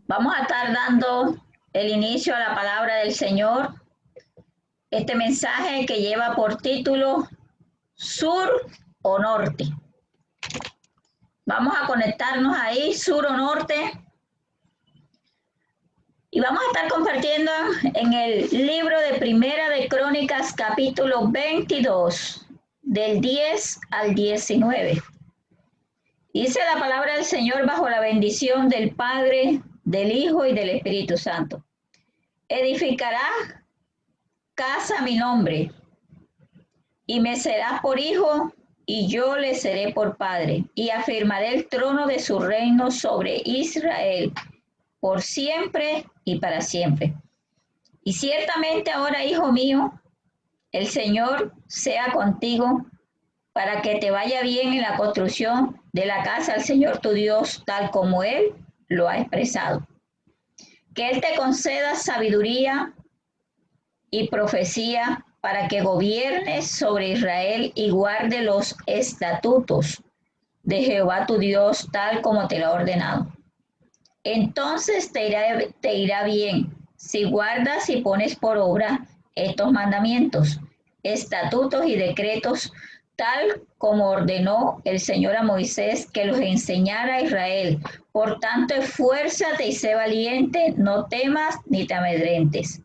Vamos a estar dando el inicio a la palabra del Señor. Este mensaje que lleva por título Sur o Norte. Vamos a conectarnos ahí, sur o norte. Y vamos a estar compartiendo en el libro de Primera de Crónicas, capítulo 22, del 10 al 19. Dice la palabra del Señor bajo la bendición del Padre, del Hijo y del Espíritu Santo. Edificará casa a mi nombre, y me será por hijo, y yo le seré por padre, y afirmaré el trono de su reino sobre Israel, por siempre y para siempre. Y ciertamente ahora, hijo mío, el Señor sea contigo, para que te vaya bien en la construcción de la casa del Señor tu Dios, tal como Él lo ha expresado. Que Él te conceda sabiduría y profecía para que gobiernes sobre Israel y guarde los estatutos de Jehová tu Dios, tal como te lo ha ordenado. Entonces te irá bien si guardas y pones por obra estos mandamientos, estatutos y decretos, tal como ordenó el Señor a Moisés que los enseñara a Israel. Por tanto, esfuérzate y sé valiente, no temas ni te amedrentes.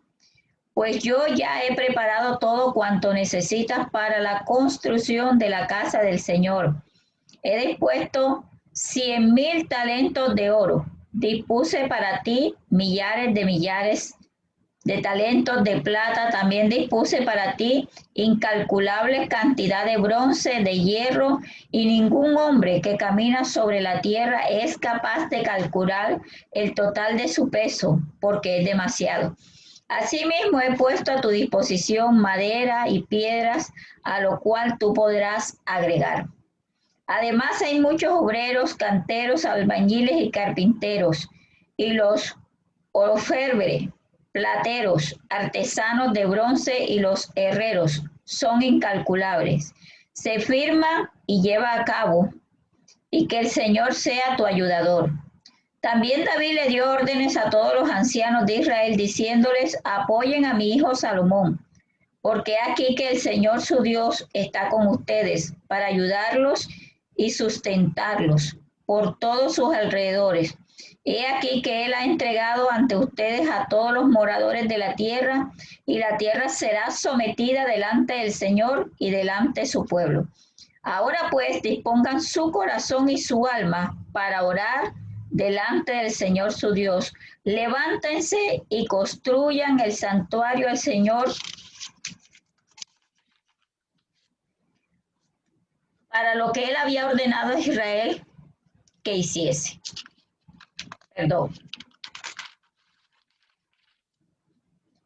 Pues yo ya he preparado todo cuanto necesitas para la construcción de la casa del Señor. He dispuesto 100,000 talentos de oro. Dispuse para ti millares de talentos de plata. También dispuse para ti incalculable cantidad de bronce, de hierro, y ningún hombre que camina sobre la tierra es capaz de calcular el total de su peso, porque es demasiado. Asimismo he puesto a tu disposición madera y piedras, a lo cual tú podrás agregar. Además hay muchos obreros, canteros, albañiles y carpinteros, y los orfebres, plateros, artesanos de bronce y los herreros son incalculables. Se firma y lleva a cabo, y que el Señor sea tu ayudador. También David le dio órdenes a todos los ancianos de Israel, diciéndoles: apoyen a mi hijo Salomón, porque aquí que el Señor su Dios está con ustedes para ayudarlos y sustentarlos por todos sus alrededores. He aquí que Él ha entregado ante ustedes a todos los moradores de la tierra, y la tierra será sometida delante del Señor y delante de su pueblo. Ahora pues dispongan su corazón y su alma para orar delante del Señor su Dios. Levántense y construyan el santuario al Señor para lo que Él había ordenado a Israel que hiciese. Perdón.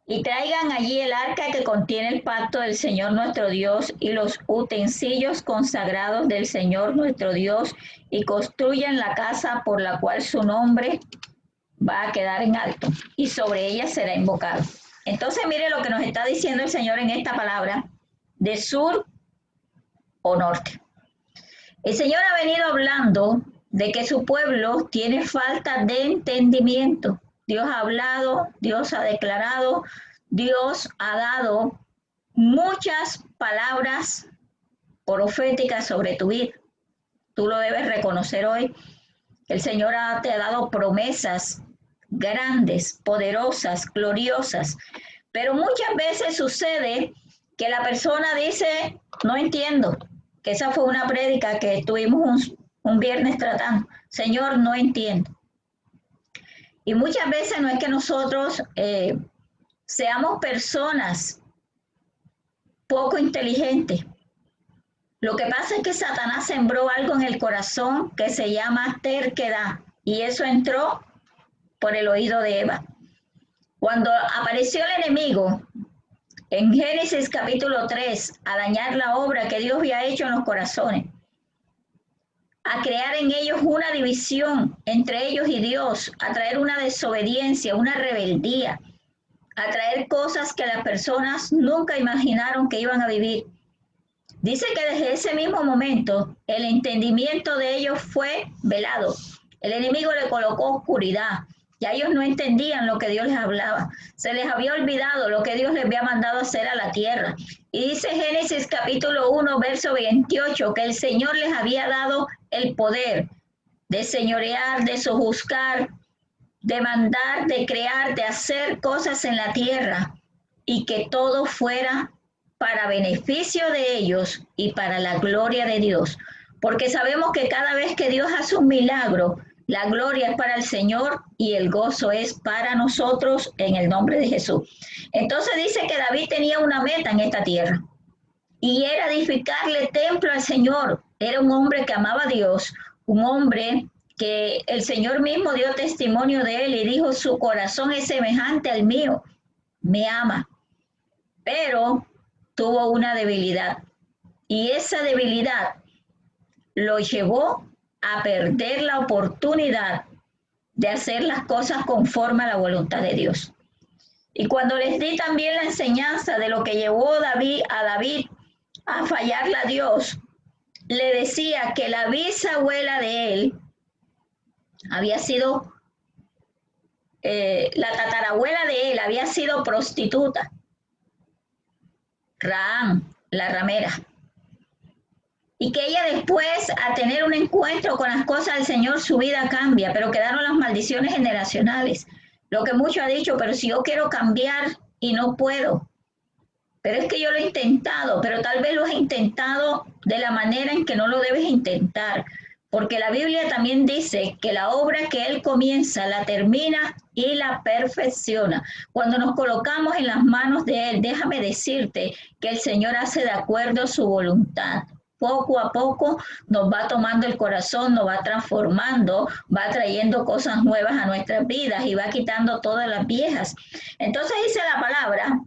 Y traigan allí el arca que contiene el pacto del Señor nuestro Dios y los utensilios consagrados del Señor nuestro Dios, y construyan la casa por la cual su nombre va a quedar en alto, y sobre ella será invocado. Entonces mire lo que nos está diciendo el Señor en esta palabra de sur o norte. El Señor ha venido hablando de que su pueblo tiene falta de entendimiento. Dios ha hablado, Dios ha declarado, Dios ha dado muchas palabras proféticas sobre tu vida. Tú lo debes reconocer hoy. El Señor te ha dado promesas grandes, poderosas, gloriosas, pero muchas veces sucede que la persona dice: no entiendo, que esa fue una prédica que estuvimos un viernes tratando. Señor, no entiendo. Y muchas veces no es que nosotros seamos personas poco inteligentes. Lo que pasa es que Satanás sembró algo en el corazón que se llama terquedad, y eso entró por el oído de Eva. Cuando apareció el enemigo en Génesis capítulo 3 a dañar la obra que Dios había hecho en los corazones, a crear en ellos una división entre ellos y Dios, a traer una desobediencia, una rebeldía, a traer cosas que las personas nunca imaginaron que iban a vivir. Dice que desde ese mismo momento el entendimiento de ellos fue velado. El enemigo le colocó oscuridad, Ya ellos no entendían lo que Dios les hablaba. Se les había olvidado lo que Dios les había mandado hacer a la tierra. Y dice Génesis capítulo 1, verso 28, que el Señor les había dado el poder de señorear, de sojuzgar, de mandar, de crear, de hacer cosas en la tierra y que todo fuera para beneficio de ellos y para la gloria de Dios. Porque sabemos que cada vez que Dios hace un milagro, la gloria es para el Señor y el gozo es para nosotros en el nombre de Jesús. Entonces dice que David tenía una meta en esta tierra y era edificarle templo al Señor. Era un hombre que amaba a Dios, un hombre que el Señor mismo dio testimonio de él y dijo, su corazón es semejante al mío, me ama, pero tuvo una debilidad y esa debilidad lo llevó a perder la oportunidad de hacer las cosas conforme a la voluntad de Dios. Y cuando les di también la enseñanza de lo que llevó a David a fallarle a Dios, le decía que la bisabuela de él había sido, la tatarabuela de él había sido prostituta, Raam, la ramera. Y que ella después, a tener un encuentro con las cosas del Señor, su vida cambia, pero quedaron las maldiciones generacionales. Lo que mucho ha dicho, pero si yo quiero cambiar y no puedo. Pero es que yo lo he intentado, pero tal vez lo he intentado de la manera en que no lo debes intentar. Porque la Biblia también dice que la obra que Él comienza, la termina y la perfecciona. Cuando nos colocamos en las manos de Él, déjame decirte que el Señor hace de acuerdo a su voluntad. Poco a poco nos va tomando el corazón, nos va transformando, va trayendo cosas nuevas a nuestras vidas y va quitando todas las viejas. Entonces dice la palabra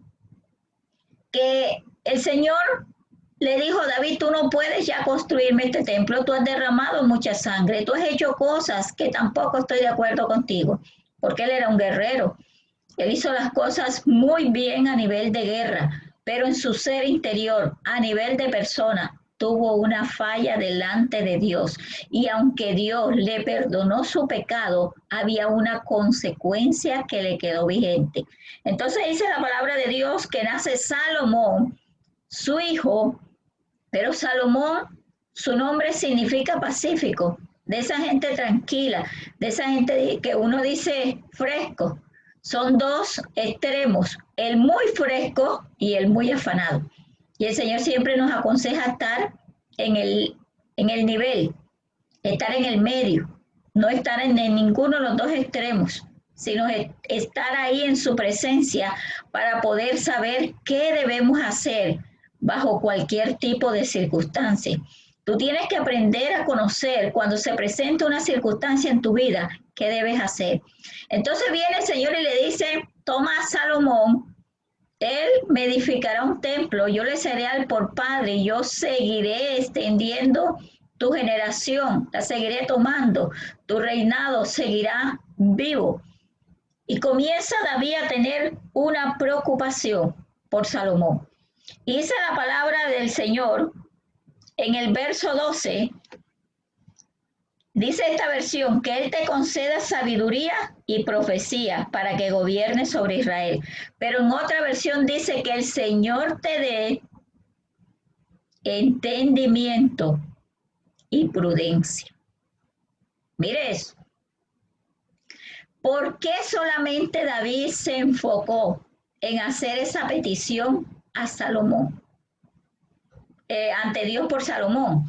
que el Señor le dijo, David, tú no puedes ya construirme este templo, tú has derramado mucha sangre, tú has hecho cosas que tampoco estoy de acuerdo contigo, porque él era un guerrero. Él hizo las cosas muy bien a nivel de guerra, pero en su ser interior, a nivel de persona, tuvo una falla delante de Dios. Y aunque Dios le perdonó su pecado, había una consecuencia que le quedó vigente. Entonces dice la palabra de Dios que nace Salomón, su hijo, pero Salomón, su nombre significa pacífico, de esa gente tranquila, de esa gente que uno dice fresco. Son dos extremos, el muy fresco y el muy afanado. Y el Señor siempre nos aconseja estar en el nivel, estar en el medio, no estar en ninguno de los dos extremos, sino estar ahí en su presencia para poder saber qué debemos hacer bajo cualquier tipo de circunstancia. Tú tienes que aprender a conocer cuando se presenta una circunstancia en tu vida, qué debes hacer. Entonces viene el Señor y le dice, toma a Salomón, él me edificará un templo, yo le seré al por padre y yo seguiré extendiendo tu generación, la seguiré tomando, tu reinado seguirá vivo. Y comienza David a tener una preocupación por Salomón. Y dice la palabra del Señor en el verso 12, dice esta versión, que Él te conceda sabiduría y profecía para que gobiernes sobre Israel. Pero en otra versión dice que el Señor te dé entendimiento y prudencia. Mire eso. ¿Por qué solamente David se enfocó en hacer esa petición a Salomón? Ante Dios por Salomón.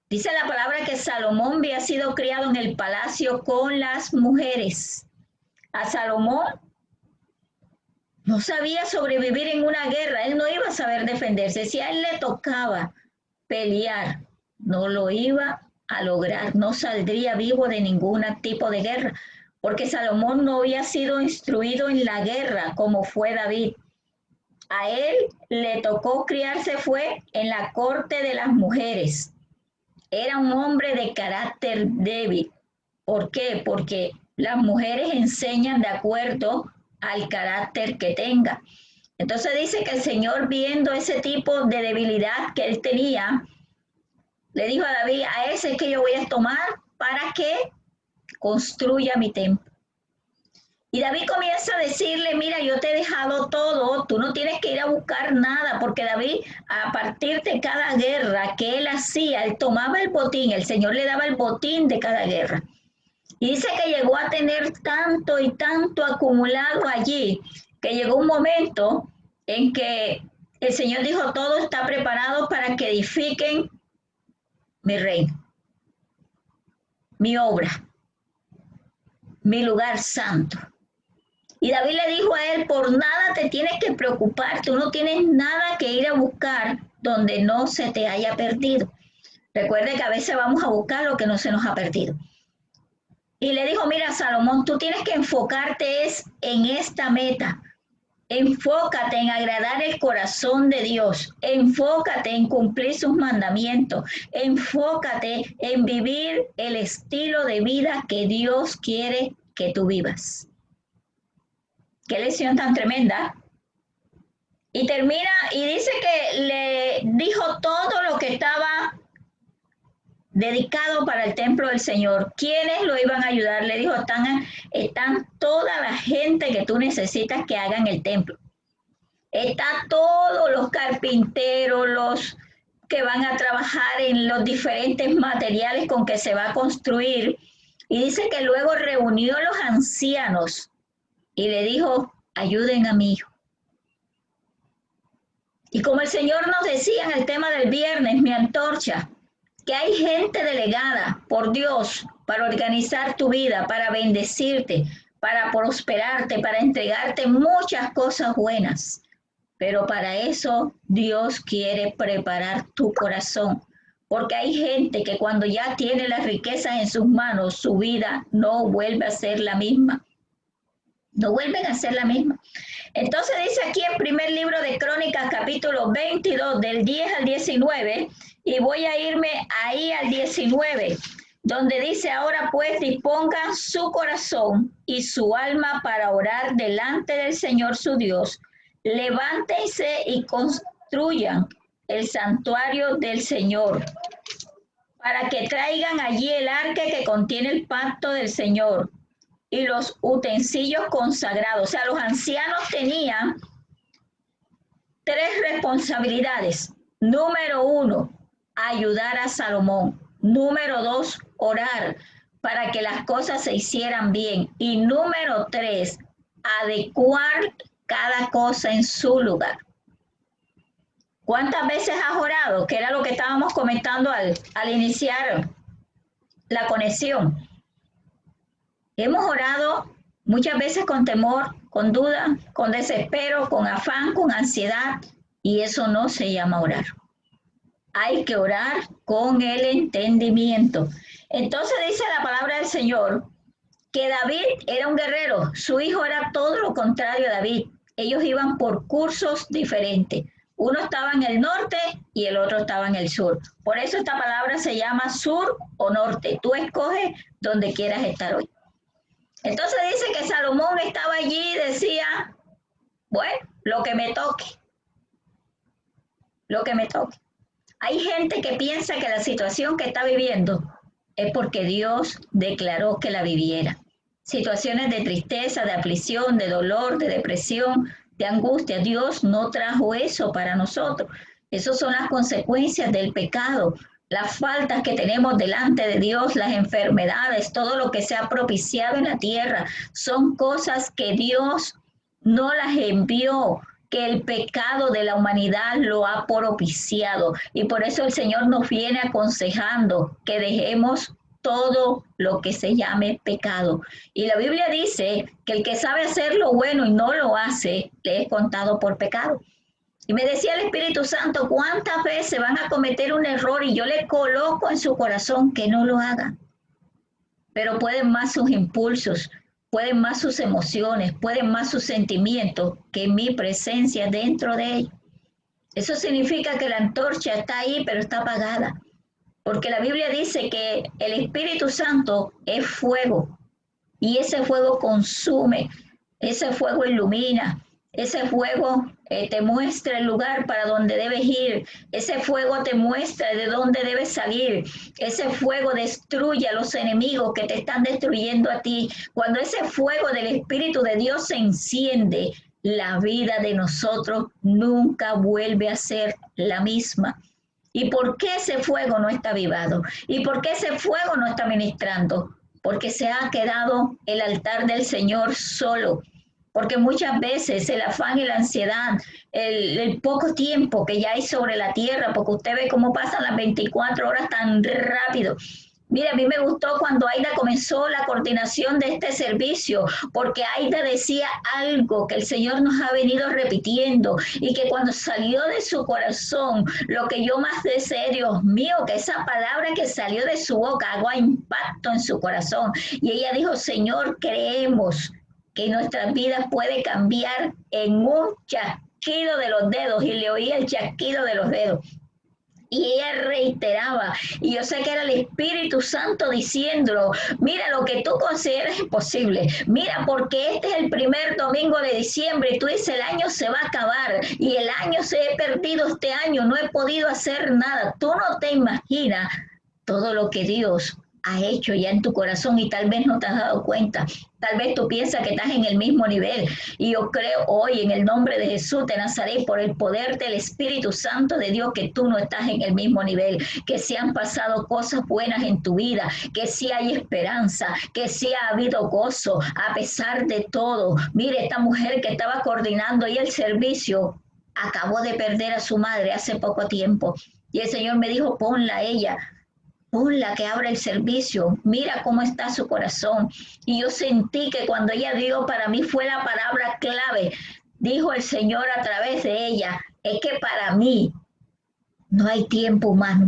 Dice la palabra que Salomón había sido criado en el palacio con las mujeres. A Salomón no sabía sobrevivir en una guerra, él no iba a saber defenderse. Si a él le tocaba pelear, no lo iba a lograr, no saldría vivo de ningún tipo de guerra, porque Salomón no había sido instruido en la guerra como fue David. A él le tocó criarse fue en la corte de las mujeres. Era un hombre de carácter débil. ¿Por qué? Porque las mujeres enseñan de acuerdo al carácter que tenga. Entonces dice que el Señor, viendo ese tipo de debilidad que él tenía, le dijo a David, a ese es que yo voy a tomar para que construya mi templo. Y David comienza a decirle, mira, yo te he dejado todo, tú no tienes que ir a buscar nada, porque David, a partir de cada guerra que él hacía, él tomaba el botín, el Señor le daba el botín de cada guerra. Y dice que llegó a tener tanto y tanto acumulado allí, que llegó un momento en que el Señor dijo, todo está preparado para que edifiquen mi reino, mi obra, mi lugar santo. Y David le dijo a él, por nada te tienes que preocupar, tú no tienes nada que ir a buscar donde no se te haya perdido. Recuerde que a veces vamos a buscar lo que no se nos ha perdido. Y le dijo, mira, Salomón, tú tienes que enfocarte en esta meta. Enfócate en agradar el corazón de Dios. Enfócate en cumplir sus mandamientos. Enfócate en vivir el estilo de vida que Dios quiere que tú vivas. Qué lección tan tremenda. Y termina y dice que le dijo todo lo que estaba dedicado para el templo del Señor. ¿Quiénes lo iban a ayudar? Le dijo, están toda la gente que tú necesitas que hagan el templo. Están todos los carpinteros, los que van a trabajar en los diferentes materiales con que se va a construir. Y dice que luego reunió a los ancianos y le dijo, ayuden a mi hijo. Y como el Señor nos decía en el tema del viernes, mi antorcha, que hay gente delegada por Dios para organizar tu vida, para bendecirte, para prosperarte, para entregarte muchas cosas buenas. Pero para eso Dios quiere preparar tu corazón. Porque hay gente que cuando ya tiene las riquezas en sus manos, su vida no vuelve a ser la misma. No vuelven a ser la misma. Entonces dice aquí en primer libro de Crónicas, capítulo 22, del 10 al 19, y voy a irme ahí al 19, donde dice, ahora pues dispongan su corazón y su alma para orar delante del Señor su Dios. Levántense y construyan el santuario del Señor, para que traigan allí el arca que contiene el pacto del Señor y los utensilios consagrados. O sea, los ancianos tenían 3 responsabilidades. Número 1, ayudar a Salomón. Número 2, orar para que las cosas se hicieran bien. Y número 3, adecuar cada cosa en su lugar. ¿Cuántas veces has orado? Que era lo que estábamos comentando al iniciar la conexión. Hemos orado muchas veces con temor, con duda, con desespero, con afán, con ansiedad, y eso no se llama orar. Hay que orar con el entendimiento. Entonces dice la palabra del Señor que David era un guerrero, su hijo era todo lo contrario a David. Ellos iban por cursos diferentes. Uno estaba en el norte y el otro estaba en el sur. Por eso esta palabra se llama sur o norte. Tú escoges donde quieras estar hoy. Entonces dice que Salomón estaba allí y decía, bueno, lo que me toque. Lo que me toque. Hay gente que piensa que la situación que está viviendo es porque Dios declaró que la viviera. Situaciones de tristeza, de aflicción, de dolor, de depresión, de angustia. Dios no trajo eso para nosotros. Esas son las consecuencias del pecado. Las faltas que tenemos delante de Dios, las enfermedades, todo lo que se ha propiciado en la tierra, son cosas que Dios no las envió, que el pecado de la humanidad lo ha propiciado. Y por eso el Señor nos viene aconsejando que dejemos todo lo que se llame pecado. Y la Biblia dice que el que sabe hacer lo bueno y no lo hace, le es contado por pecado. Y me decía el Espíritu Santo, ¿cuántas veces van a cometer un error y yo le coloco en su corazón que no lo hagan? Pero pueden más sus impulsos, pueden más sus emociones, pueden más sus sentimientos que mi presencia dentro de ellos. Eso significa que la antorcha está ahí, pero está apagada. Porque la Biblia dice que el Espíritu Santo es fuego y ese fuego consume, ese fuego ilumina, Ese fuego te muestra el lugar para donde debes ir. Ese fuego te muestra de dónde debes salir. Ese fuego destruye a los enemigos que te están destruyendo a ti. Cuando ese fuego del Espíritu de Dios se enciende, la vida de nosotros nunca vuelve a ser la misma. ¿Y por qué ese fuego no está avivado? ¿Y por qué ese fuego no está ministrando? Porque se ha quedado el altar del Señor solo. Porque muchas veces el afán y la ansiedad, el poco tiempo que ya hay sobre la tierra, porque usted ve cómo pasan las 24 horas tan rápido. Mira, a mí me gustó cuando Aida comenzó la coordinación de este servicio, porque Aida decía algo que el Señor nos ha venido repitiendo y que cuando salió de su corazón, lo que yo más deseé, Dios mío, que esa palabra que salió de su boca haga impacto en su corazón. Y ella dijo, Señor, creemos que nuestras vidas puede cambiar en un chasquido de los dedos, y le oía el chasquido de los dedos. Y ella reiteraba, y yo sé que era el Espíritu Santo diciéndolo, mira lo que tú consideras imposible, mira porque este es el primer domingo de diciembre y tú dices el año se va a acabar y el año se he perdido este año, no he podido hacer nada, tú no te imaginas todo lo que Dios ha hecho ya en tu corazón y tal vez no te has dado cuenta. Tal vez tú piensas que estás en el mismo nivel. Y yo creo hoy en el nombre de Jesús de Nazaret, por el poder del Espíritu Santo de Dios, que tú no estás en el mismo nivel, que sí han pasado cosas buenas en tu vida, que sí hay esperanza, que sí ha habido gozo a pesar de todo. Mire, esta mujer que estaba coordinando ahí el servicio acabó de perder a su madre hace poco tiempo. Y el Señor me dijo, ponla a ella. Ponla que abra el servicio, mira cómo está su corazón. Y yo sentí que cuando ella dio, para mí fue la palabra clave. Dijo el Señor a través de ella, es que para mí no hay tiempo humano.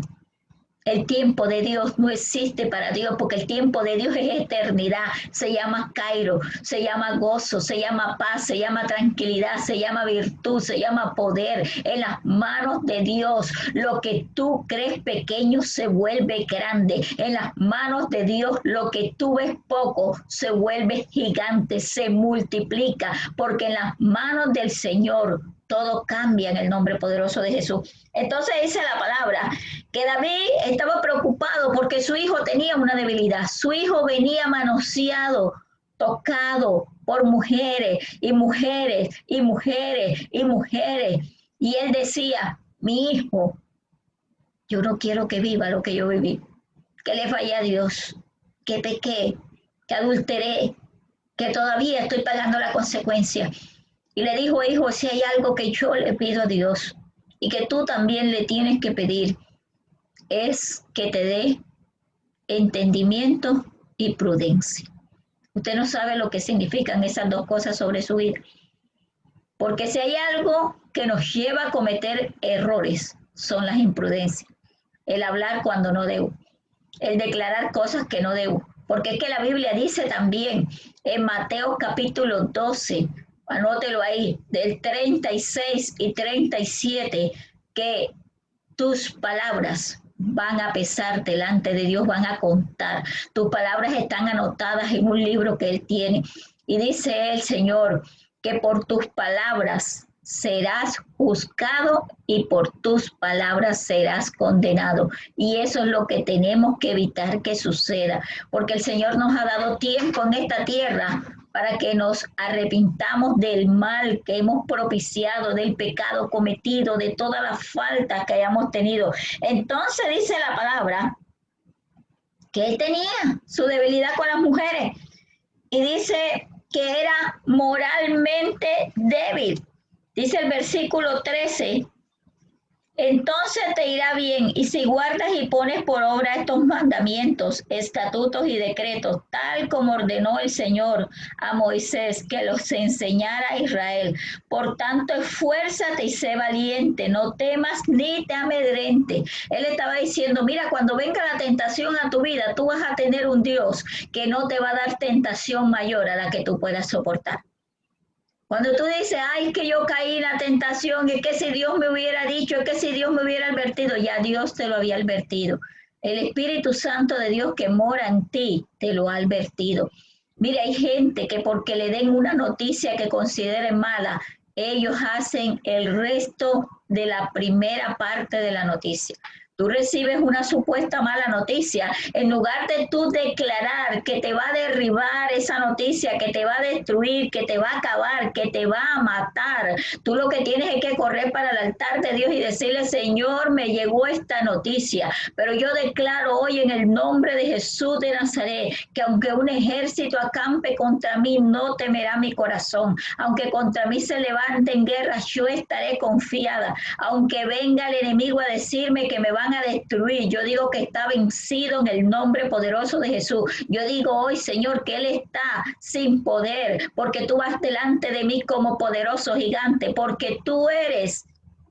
El tiempo de Dios no existe para Dios, porque el tiempo de Dios es eternidad. Se llama Cairo, se llama gozo, se llama paz, se llama tranquilidad, se llama virtud, se llama poder. En las manos de Dios, lo que tú crees pequeño se vuelve grande. En las manos de Dios, lo que tú ves poco se vuelve gigante, se multiplica, porque en las manos del Señor todo cambia en el nombre poderoso de Jesús. Entonces dice la palabra que David estaba preocupado porque su hijo tenía una debilidad. Su hijo venía manoseado, tocado por mujeres y mujeres y mujeres y mujeres. Y él decía, mi hijo, yo no quiero que viva lo que yo viví, que le fallé a Dios, que pequé, que adulteré, que todavía estoy pagando la consecuencia. Y le dijo, hijo, si hay algo que yo le pido a Dios y que tú también le tienes que pedir, es que te dé entendimiento y prudencia. Usted no sabe lo que significan esas dos cosas sobre su vida. Porque si hay algo que nos lleva a cometer errores, son las imprudencias. El hablar cuando no debo, el declarar cosas que no debo. Porque es que la Biblia dice también en Mateo capítulo 12, anótelo ahí, del 36 y 37, que tus palabras van a pesar delante de Dios, van a contar. Tus palabras están anotadas en un libro que Él tiene. Y dice el Señor que por tus palabras serás juzgado y por tus palabras serás condenado. Y eso es lo que tenemos que evitar que suceda, porque el Señor nos ha dado tiempo en esta tierra para que nos arrepintamos del mal que hemos propiciado, del pecado cometido, de todas las faltas que hayamos tenido. Entonces dice la palabra que él tenía su debilidad con las mujeres y dice que era moralmente débil. Dice el versículo 13, entonces te irá bien, y si guardas y pones por obra estos mandamientos, estatutos y decretos, tal como ordenó el Señor a Moisés que los enseñara a Israel. Por tanto, esfuérzate y sé valiente, no temas ni te amedrentes. Él estaba diciendo, mira, cuando venga la tentación a tu vida, tú vas a tener un Dios que no te va a dar tentación mayor a la que tú puedas soportar. Cuando tú dices, ay, que yo caí en la tentación, es que si Dios me hubiera dicho, es que si Dios me hubiera advertido, ya Dios te lo había advertido. El Espíritu Santo de Dios que mora en ti te lo ha advertido. Mire, hay gente que porque le den una noticia que consideren mala, ellos hacen el resto de la primera parte de la noticia. Tú recibes una supuesta mala noticia, en lugar de tú declarar que te va a derribar esa noticia, que te va a destruir, que te va a acabar, que te va a matar, tú lo que tienes es que correr para el altar de Dios y decirle: Señor, me llegó esta noticia, pero yo declaro hoy en el nombre de Jesús de Nazaret, que aunque un ejército acampe contra mí, no temerá mi corazón, aunque contra mí se levante en guerra, yo estaré confiada, aunque venga el enemigo a decirme que me van a destruir, yo digo que está vencido en el nombre poderoso de Jesús. Yo digo hoy, Señor, que Él está sin poder, porque tú vas delante de mí como poderoso gigante, porque tú eres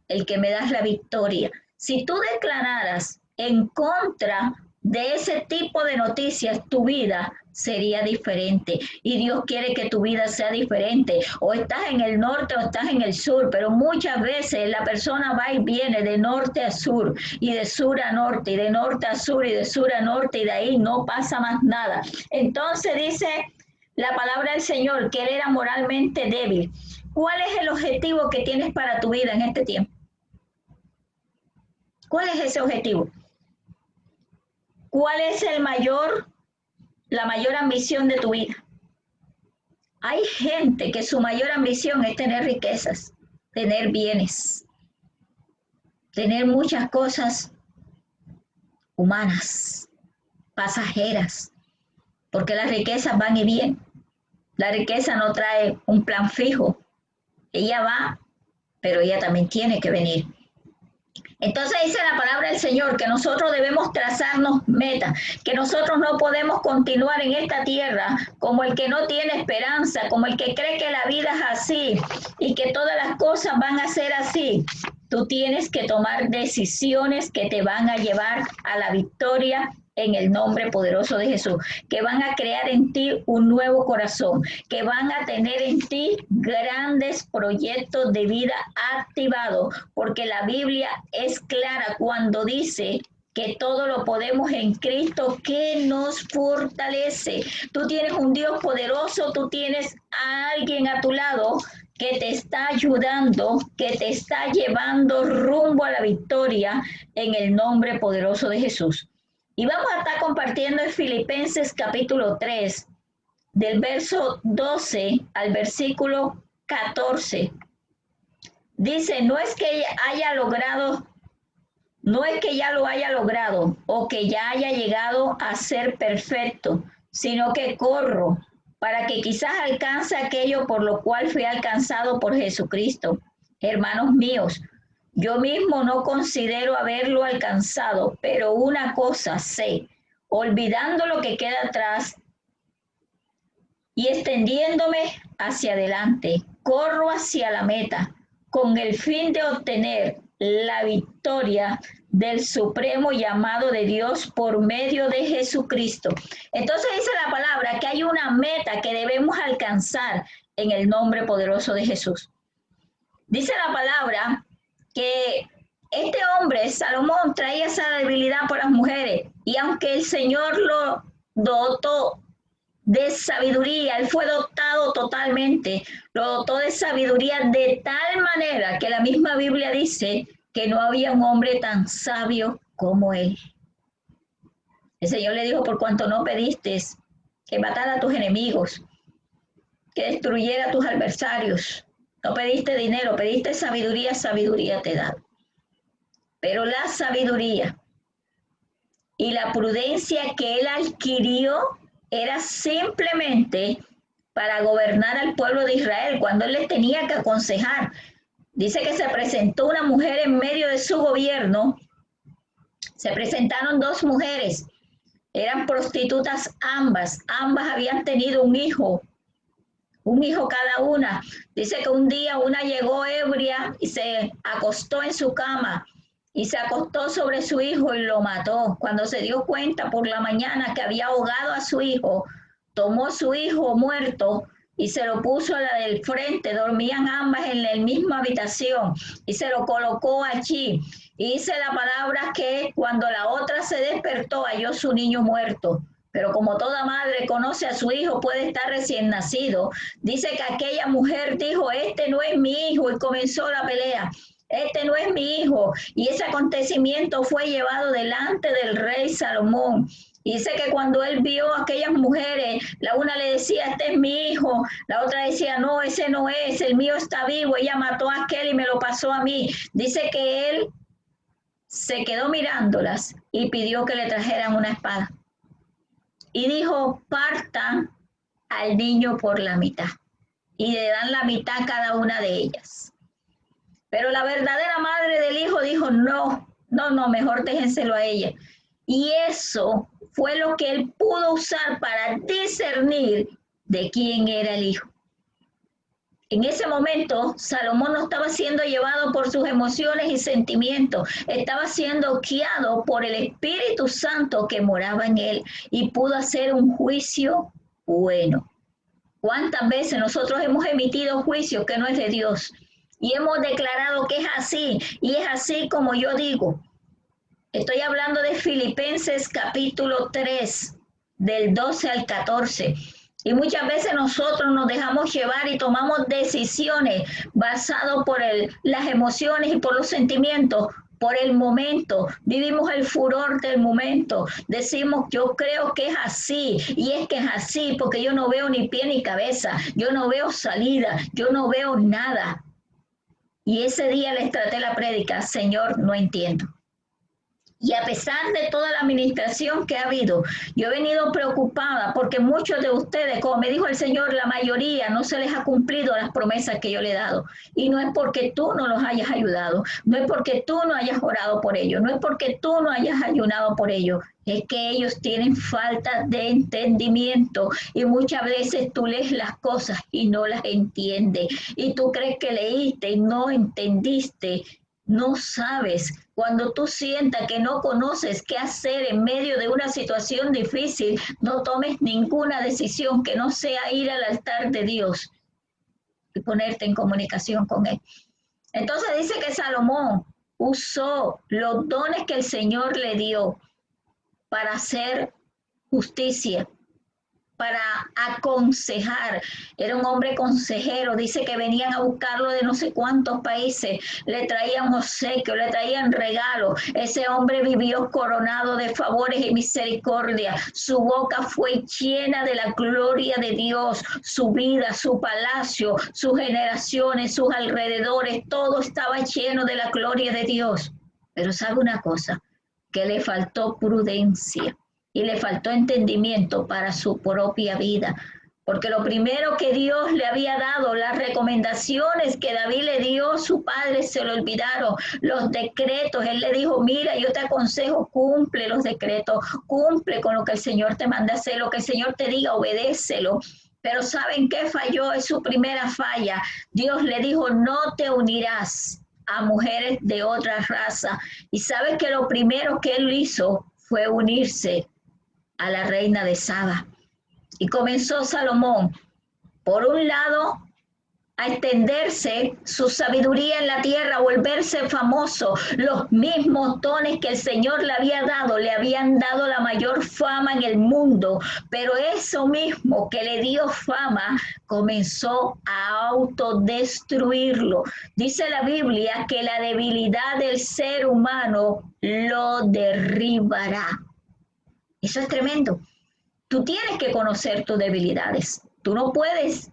el que me das la victoria. Si tú declararas en contra de ese tipo de noticias, tu vida sería diferente, y Dios quiere que tu vida sea diferente. O estás en el norte o estás en el sur, pero muchas veces la persona va y viene de norte a sur y de sur a norte y de norte a sur y de sur a norte, y de ahí no pasa más nada. Entonces dice la palabra del Señor que él era moralmente débil. ¿Cuál es el objetivo que tienes para tu vida en este tiempo? ¿Cuál es ese objetivo? ¿Cuál es la mayor ambición de tu vida? Hay gente que su mayor ambición es tener riquezas, tener bienes, tener muchas cosas humanas, pasajeras, porque las riquezas van y vienen. La riqueza no trae un plan fijo. Ella va, pero ella también tiene que venir. Entonces dice la palabra del Señor que nosotros debemos trazarnos metas, que nosotros no podemos continuar en esta tierra como el que no tiene esperanza, como el que cree que la vida es así y que todas las cosas van a ser así. Tú tienes que tomar decisiones que te van a llevar a la victoria en el nombre poderoso de Jesús, que van a crear en ti un nuevo corazón, que van a tener en ti grandes proyectos de vida activados, porque la Biblia es clara cuando dice que todo lo podemos en Cristo que nos fortalece. Tú tienes un Dios poderoso, tú tienes a alguien a tu lado que te está ayudando, que te está llevando rumbo a la victoria en el nombre poderoso de Jesús. Y vamos a estar compartiendo en Filipenses capítulo 3, del verso 12 al versículo 14. Dice: no es que ya lo haya logrado o que ya haya llegado a ser perfecto, sino que corro para que quizás alcance aquello por lo cual fui alcanzado por Jesucristo. Hermanos míos, yo mismo no considero haberlo alcanzado, pero una cosa sé, olvidando lo que queda atrás y extendiéndome hacia adelante, corro hacia la meta con el fin de obtener la victoria del supremo llamado de Dios por medio de Jesucristo. Entonces dice la palabra que hay una meta que debemos alcanzar en el nombre poderoso de Jesús. Dice la palabra que este hombre, Salomón, traía esa debilidad por las mujeres, y aunque el Señor lo dotó de sabiduría, él fue dotado totalmente, lo dotó de sabiduría de tal manera que la misma Biblia dice que no había un hombre tan sabio como él. El Señor le dijo: por cuanto no pediste que matara a tus enemigos, que destruyera a tus adversarios, no pediste dinero, pediste sabiduría, sabiduría te da. Pero la sabiduría y la prudencia que él adquirió era simplemente para gobernar al pueblo de Israel, cuando él les tenía que aconsejar. Dice que se presentó una mujer en medio de su gobierno. Se presentaron dos mujeres, eran prostitutas ambas habían tenido un hijo cada una. Dice que un día una llegó ebria y se acostó en su cama y se acostó sobre su hijo y lo mató. Cuando se dio cuenta por la mañana que había ahogado a su hijo, tomó su hijo muerto y se lo puso a la del frente. Dormían ambas en la misma habitación y se lo colocó allí. Y dice la palabra que cuando la otra se despertó, halló su niño muerto. Pero como toda madre conoce a su hijo, puede estar recién nacido, dice que aquella mujer dijo, este no es mi hijo, y comenzó la pelea. Este no es mi hijo. Y ese acontecimiento fue llevado delante del rey Salomón. Dice que cuando él vio a aquellas mujeres, la una le decía, este es mi hijo, la otra decía, no, ese no es, el mío está vivo, ella mató a aquel y me lo pasó a mí. Dice que él se quedó mirándolas y pidió que le trajeran una espada. Y dijo, partan al niño por la mitad y le dan la mitad a cada una de ellas. Pero la verdadera madre del hijo dijo, no, mejor déjenselo a ella. Y eso fue lo que él pudo usar para discernir de quién era el hijo. En ese momento, Salomón no estaba siendo llevado por sus emociones y sentimientos, estaba siendo guiado por el Espíritu Santo que moraba en él y pudo hacer un juicio bueno. ¿Cuántas veces nosotros hemos emitido juicio que no es de Dios? Y hemos declarado que es así, y es así como yo digo. Estoy hablando de Filipenses capítulo 3, del 12 al 14. Y muchas veces nosotros nos dejamos llevar y tomamos decisiones basadas por las emociones y por los sentimientos, por el momento. Vivimos el furor del momento. Decimos, yo creo que es así, y es que es así, porque yo no veo ni pie ni cabeza, yo no veo salida, yo no veo nada. Y ese día les traté la prédica, Señor, no entiendo. Y a pesar de toda la administración que ha habido, yo he venido preocupada porque muchos de ustedes, como me dijo el Señor, la mayoría no se les ha cumplido las promesas que yo le he dado. Y no es porque tú no los hayas ayudado, no es porque tú no hayas orado por ellos, no es porque tú no hayas ayunado por ellos. Es que ellos tienen falta de entendimiento y muchas veces tú lees las cosas y no las entiendes. Y tú crees que leíste y no entendiste. No sabes, cuando tú sientas que no conoces qué hacer en medio de una situación difícil, no tomes ninguna decisión que no sea ir al altar de Dios y ponerte en comunicación con Él. Entonces dice que Salomón usó los dones que el Señor le dio para hacer justicia, para aconsejar. Era un hombre consejero. Dice que venían a buscarlo de no sé cuántos países, le traían obsequios, le traían regalos. Ese hombre vivió coronado de favores y misericordia. Su boca fue llena de la gloria de Dios. Su vida, su palacio, sus generaciones, sus alrededores, todo estaba lleno de la gloria de Dios. Pero sabe una cosa, que le faltó prudencia y le faltó entendimiento para su propia vida. Porque lo primero que Dios le había dado, las recomendaciones que David le dio, su padre se lo olvidaron, los decretos. Él le dijo, mira, yo te aconsejo, cumple los decretos, cumple con lo que el Señor te manda hacer, lo que el Señor te diga, obedécelo. Pero ¿saben qué falló? Es su primera falla. Dios le dijo, no te unirás a mujeres de otra raza. Y sabes que lo primero que él hizo fue unirse a la reina de Saba. Y comenzó Salomón, por un lado, a extenderse su sabiduría en la tierra, a volverse famoso. Los mismos dones que el Señor le había dado, le habían dado la mayor fama en el mundo, pero eso mismo que le dio fama comenzó a autodestruirlo. Dice la Biblia que la debilidad del ser humano lo derribará. Eso es tremendo. Tú tienes que conocer tus debilidades. Tú no puedes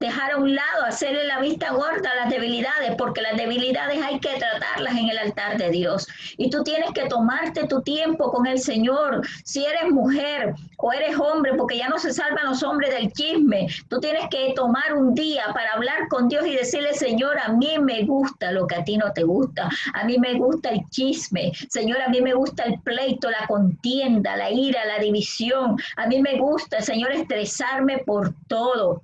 dejar a un lado, hacerle la vista gorda a las debilidades, porque las debilidades hay que tratarlas en el altar de Dios. Y tú tienes que tomarte tu tiempo con el Señor. Si eres mujer o eres hombre, porque ya no se salvan los hombres del chisme, tú tienes que tomar un día para hablar con Dios y decirle, Señor, a mí me gusta lo que a ti no te gusta. A mí me gusta el chisme. Señor, a mí me gusta el pleito, la contienda, la ira, la división. A mí me gusta, Señor, estresarme por todo,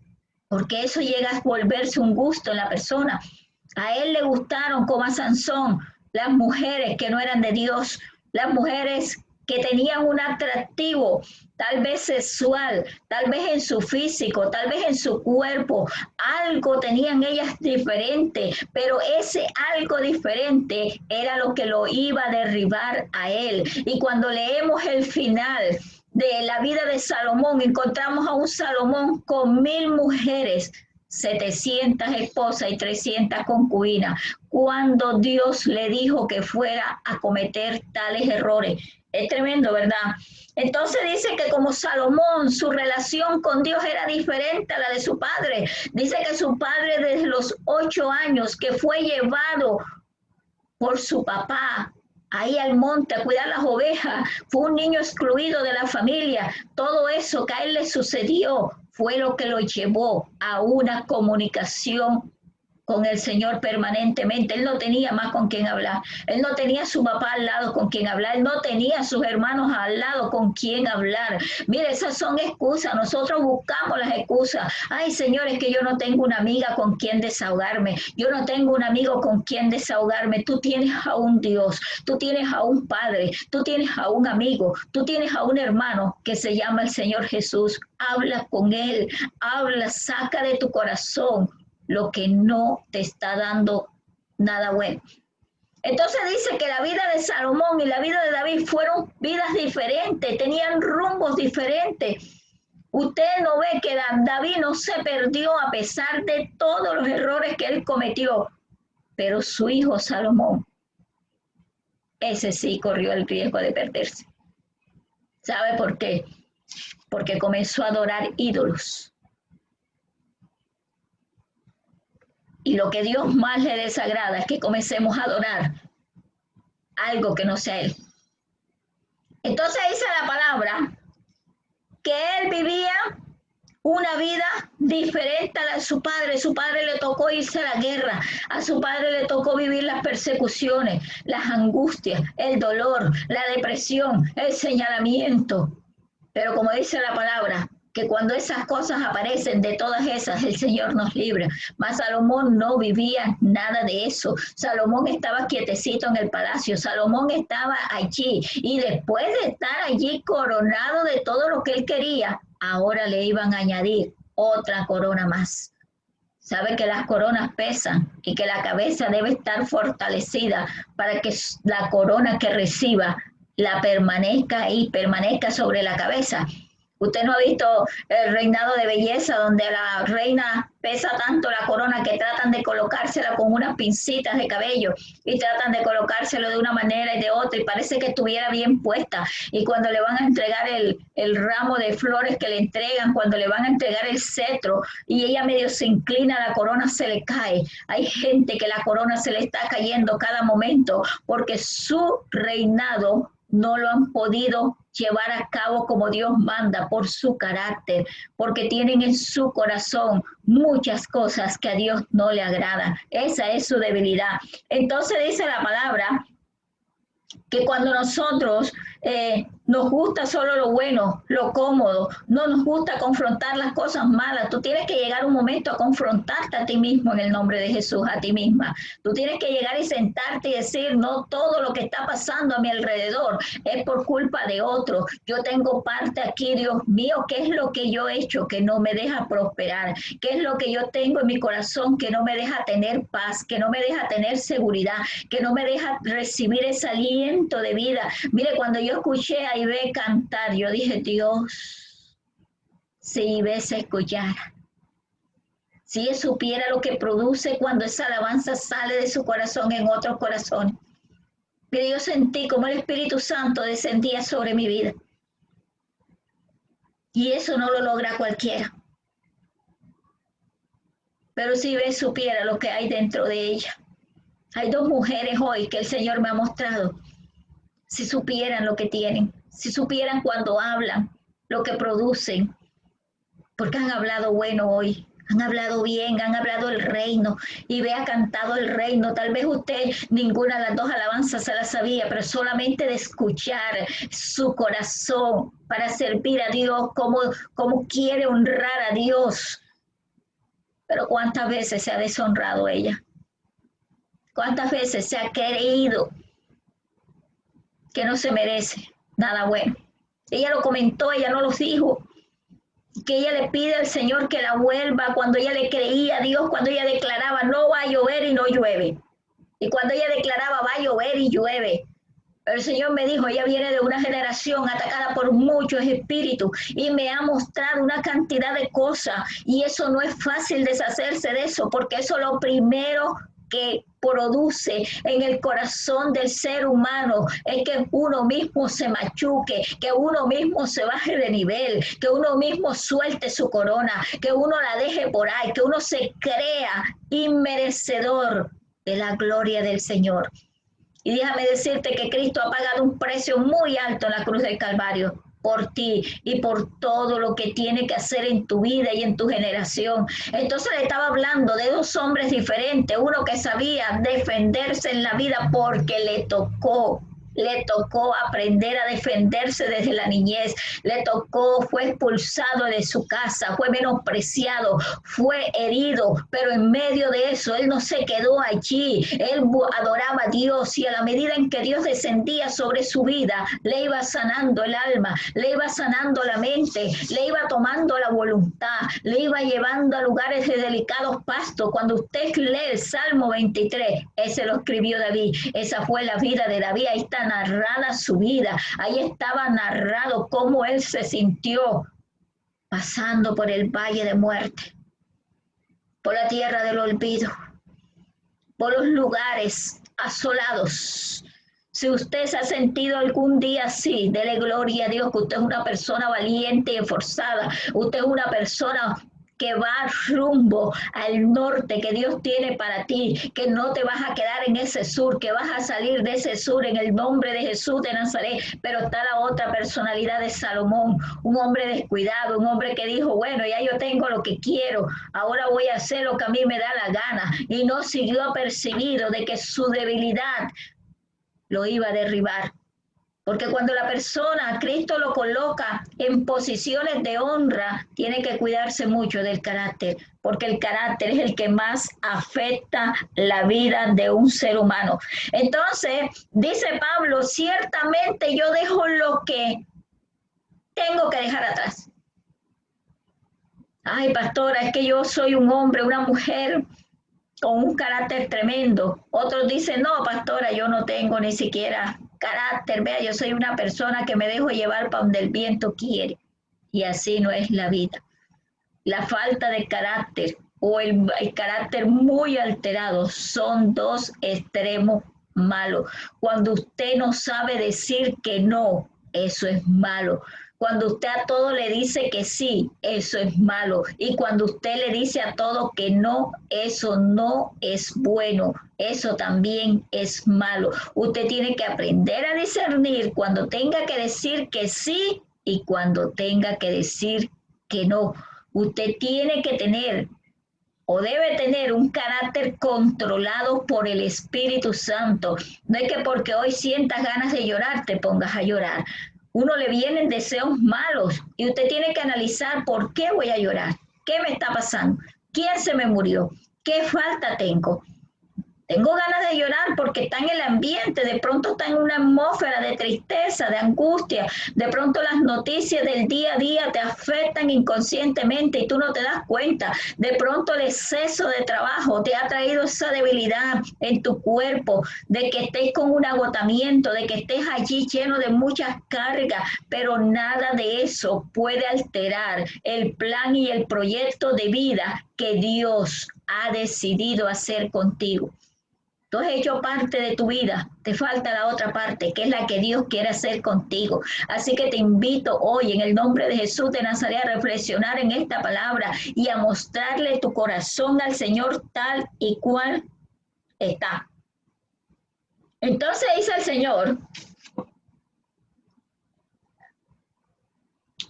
porque eso llega a volverse un gusto en la persona. A él le gustaron, como a Sansón, las mujeres que no eran de Dios, las mujeres que tenían un atractivo, tal vez sexual, tal vez en su físico, tal vez en su cuerpo. Algo tenían ellas diferente, pero ese algo diferente era lo que lo iba a derribar a él. Y cuando leemos el final de la vida de Salomón, encontramos a un Salomón con 1000 mujeres, 700 esposas y 300 concubinas, cuando Dios le dijo que fuera a cometer tales errores. Es tremendo, ¿verdad? Entonces dice que como Salomón, su relación con Dios era diferente a la de su padre. Dice que su padre desde los 8 años que fue llevado por su papá ahí al monte a cuidar las ovejas, fue un niño excluido de la familia. Todo eso que a él le sucedió fue lo que lo llevó a una comunicación con el Señor permanentemente. Él no tenía más con quien hablar. Él no tenía a su papá al lado con quien hablar. Él no tenía a sus hermanos al lado con quien hablar. Mire, esas son excusas. Nosotros buscamos las excusas. Ay, Señor, es que yo no tengo una amiga con quien desahogarme. Yo no tengo un amigo con quien desahogarme. Tú tienes a un Dios. Tú tienes a un Padre. Tú tienes a un amigo. Tú tienes a un hermano que se llama el Señor Jesús. Habla con Él. Habla, saca de tu corazón lo que no te está dando nada bueno. Entonces dice que la vida de Salomón y la vida de David fueron vidas diferentes, tenían rumbos diferentes. Usted no ve que David no se perdió a pesar de todos los errores que él cometió, pero su hijo Salomón, ese sí corrió el riesgo de perderse. ¿Sabe por qué? Porque comenzó a adorar ídolos. Y lo que Dios más le desagrada es que comencemos a adorar algo que no sea Él. Entonces dice la palabra que él vivía una vida diferente a la de su padre. Su padre le tocó irse a la guerra. A su padre le tocó vivir las persecuciones, las angustias, el dolor, la depresión, el señalamiento. Pero como dice la palabra, que cuando esas cosas aparecen, de todas esas, el Señor nos libra. Mas Salomón no vivía nada de eso. Salomón estaba quietecito en el palacio. Salomón estaba allí. Y después de estar allí coronado de todo lo que él quería, ahora le iban a añadir otra corona más. Sabe que las coronas pesan y que la cabeza debe estar fortalecida para que la corona que reciba la permanezca ahí, permanezca sobre la cabeza. Usted no ha visto el reinado de belleza donde la reina pesa tanto la corona que tratan de colocársela con unas pincitas de cabello y tratan de colocárselo de una manera y de otra y parece que estuviera bien puesta. Y cuando le van a entregar el ramo de flores que le entregan, cuando le van a entregar el cetro y ella medio se inclina, la corona se le cae. Hay gente que la corona se le está cayendo cada momento porque su reinado no lo han podido llevar a cabo como Dios manda por su carácter, porque tienen en su corazón muchas cosas que a Dios no le agradan. Esa es su debilidad. Entonces dice la palabra que cuando nosotros nos gusta solo lo bueno, lo cómodo, no nos gusta confrontar las cosas malas, tú tienes que llegar un momento a confrontarte a ti mismo en el nombre de Jesús, a ti misma. Tú tienes que llegar y sentarte y decir, no todo lo que está pasando a mi alrededor es por culpa de otro. Yo tengo parte aquí, Dios mío, ¿qué es lo que yo he hecho que no me deja prosperar? ¿Qué es lo que yo tengo en mi corazón que no me deja tener paz, que no me deja tener seguridad, que no me deja recibir ese aliento de vida? Mire, cuando yo escuché a Ibe cantar, yo dije, Dios, si Ibe se escuchara, si ella supiera lo que produce cuando esa alabanza sale de su corazón en otros corazones. Pero yo sentí como el Espíritu Santo descendía sobre mi vida. Y eso no lo logra cualquiera. Pero si Ibe supiera lo que hay dentro de ella. Hay dos mujeres hoy que el Señor me ha mostrado. Si supieran lo que tienen, si supieran cuando hablan, lo que producen, porque han hablado bueno hoy, han hablado bien, han hablado el reino, y ha cantado el reino. Tal vez usted ninguna de las dos alabanzas se la sabía, pero solamente de escuchar su corazón para servir a Dios, como quiere honrar a Dios. Pero ¿cuántas veces se ha deshonrado ella? ¿Cuántas veces se ha creído que no se merece nada bueno? Ella lo comentó, ella no lo dijo, que ella le pide al Señor que la vuelva cuando ella le creía a Dios, cuando ella declaraba no va a llover y no llueve, y cuando ella declaraba va a llover y llueve. El Señor me dijo, ella viene de una generación atacada por muchos espíritus y me ha mostrado una cantidad de cosas y eso no es fácil deshacerse de eso porque eso es lo primero que produce en el corazón del ser humano es que uno mismo se machuque, que uno mismo se baje de nivel, que uno mismo suelte su corona, que uno la deje por ahí, que uno se crea inmerecedor de la gloria del Señor. Y déjame decirte que Cristo ha pagado un precio muy alto en la cruz del Calvario por ti y por todo lo que tiene que hacer en tu vida y en tu generación. Entonces le estaba hablando de dos hombres diferentes, uno que sabía defenderse en la vida porque le tocó aprender a defenderse desde la niñez, fue expulsado de su casa, fue menospreciado, fue herido, pero en medio de eso él no se quedó allí, él adoraba a Dios y a la medida en que Dios descendía sobre su vida, le iba sanando el alma, le iba sanando la mente, le iba tomando la voluntad, le iba llevando a lugares de delicados pastos. Cuando usted lee el Salmo 23, ese lo escribió David, esa fue la vida de David, ahí está narrada su vida, ahí estaba narrado cómo él se sintió pasando por el valle de muerte, por la tierra del olvido, por los lugares asolados. Si usted se ha sentido algún día así, dele gloria a Dios, que usted es una persona valiente y esforzada, usted es una persona que va rumbo al norte que Dios tiene para ti, que no te vas a quedar en ese sur, que vas a salir de ese sur en el nombre de Jesús de Nazaret. Pero está la otra personalidad de Salomón, un hombre descuidado, un hombre que dijo, bueno, ya yo tengo lo que quiero, ahora voy a hacer lo que a mí me da la gana, y no siguió apercibido de que su debilidad lo iba a derribar. Porque cuando la persona, Cristo lo coloca en posiciones de honra, tiene que cuidarse mucho del carácter, porque el carácter es el que más afecta la vida de un ser humano. Entonces, dice Pablo, ciertamente yo dejo lo que tengo que dejar atrás. Ay, pastora, es que yo soy un hombre, una mujer con un carácter tremendo. Otros dicen, no, pastora, yo no tengo ni siquiera carácter, vea, yo soy una persona que me dejo llevar para donde el viento quiere. Y así no es la vida. La falta de carácter o el carácter muy alterado son dos extremos malos. Cuando usted no sabe decir que no, eso es malo. Cuando usted a todo le dice que sí, eso es malo. Y cuando usted le dice a todo que no, eso no es bueno. Eso también es malo. Usted tiene que aprender a discernir cuando tenga que decir que sí y cuando tenga que decir que no. Usted tiene que tener o debe tener un carácter controlado por el Espíritu Santo. No es que porque hoy sientas ganas de llorar te pongas a llorar. Uno le vienen deseos malos y usted tiene que analizar por qué voy a llorar, qué me está pasando, quién se me murió, qué falta tengo. Tengo ganas de llorar porque está en el ambiente, de pronto está en una atmósfera de tristeza, de angustia, de pronto las noticias del día a día te afectan inconscientemente y tú no te das cuenta. De pronto el exceso de trabajo te ha traído esa debilidad en tu cuerpo, de que estés con un agotamiento, de que estés allí lleno de muchas cargas, pero nada de eso puede alterar el plan y el proyecto de vida que Dios ha decidido hacer contigo. Tú has hecho parte de tu vida, te falta la otra parte, que es la que Dios quiere hacer contigo. Así que te invito hoy en el nombre de Jesús de Nazaret a reflexionar en esta palabra y a mostrarle tu corazón al Señor tal y cual está. Entonces dice el Señor,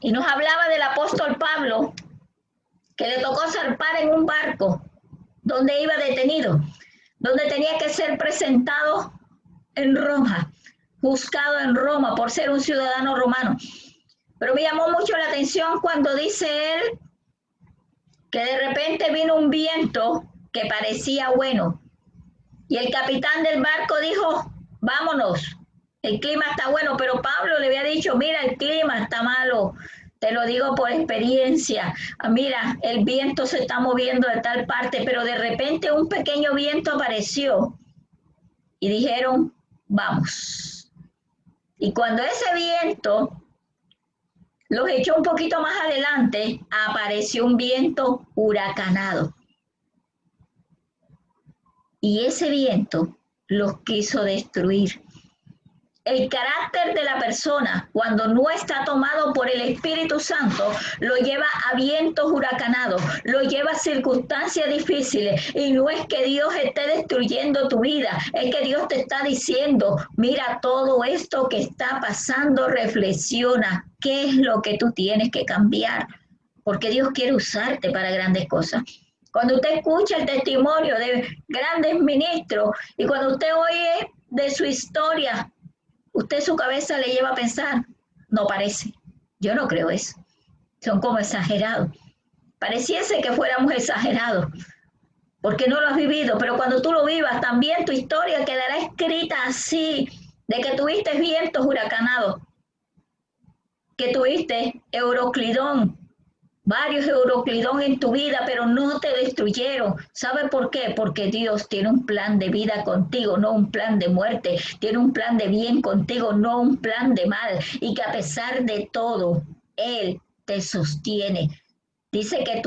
y nos hablaba del apóstol Pablo, que le tocó zarpar en un barco donde iba detenido, donde tenía que ser presentado en Roma, juzgado en Roma por ser un ciudadano romano. Pero me llamó mucho la atención cuando dice él que de repente vino un viento que parecía bueno. Y el capitán del barco dijo, vámonos, el clima está bueno, pero Pablo le había dicho, mira, el clima está malo. Te lo digo por experiencia. Mira, el viento se está moviendo de tal parte, pero de repente un pequeño viento apareció y dijeron, vamos. Y cuando ese viento los echó un poquito más adelante, apareció un viento huracanado. Y ese viento los quiso destruir. El carácter de la persona, cuando no está tomado por el Espíritu Santo, lo lleva a vientos huracanados, lo lleva a circunstancias difíciles. Y no es que Dios esté destruyendo tu vida, es que Dios te está diciendo, mira todo esto que está pasando, reflexiona, ¿qué es lo que tú tienes que cambiar? Porque Dios quiere usarte para grandes cosas. Cuando usted escucha el testimonio de grandes ministros y cuando usted oye de su historia, usted su cabeza le lleva a pensar, no parece, yo no creo eso, son como exagerados. Pareciese que fuéramos exagerados, porque no lo has vivido, pero cuando tú lo vivas, también tu historia quedará escrita así, de que tuviste vientos huracanados, que tuviste Euroclidón, varios Euroclidón en tu vida, pero no te destruyeron. ¿Sabe por qué? Porque Dios tiene un plan de vida contigo, no un plan de muerte. Tiene un plan de bien contigo, no un plan de mal. Y que a pesar de todo, Él te sostiene. Dice que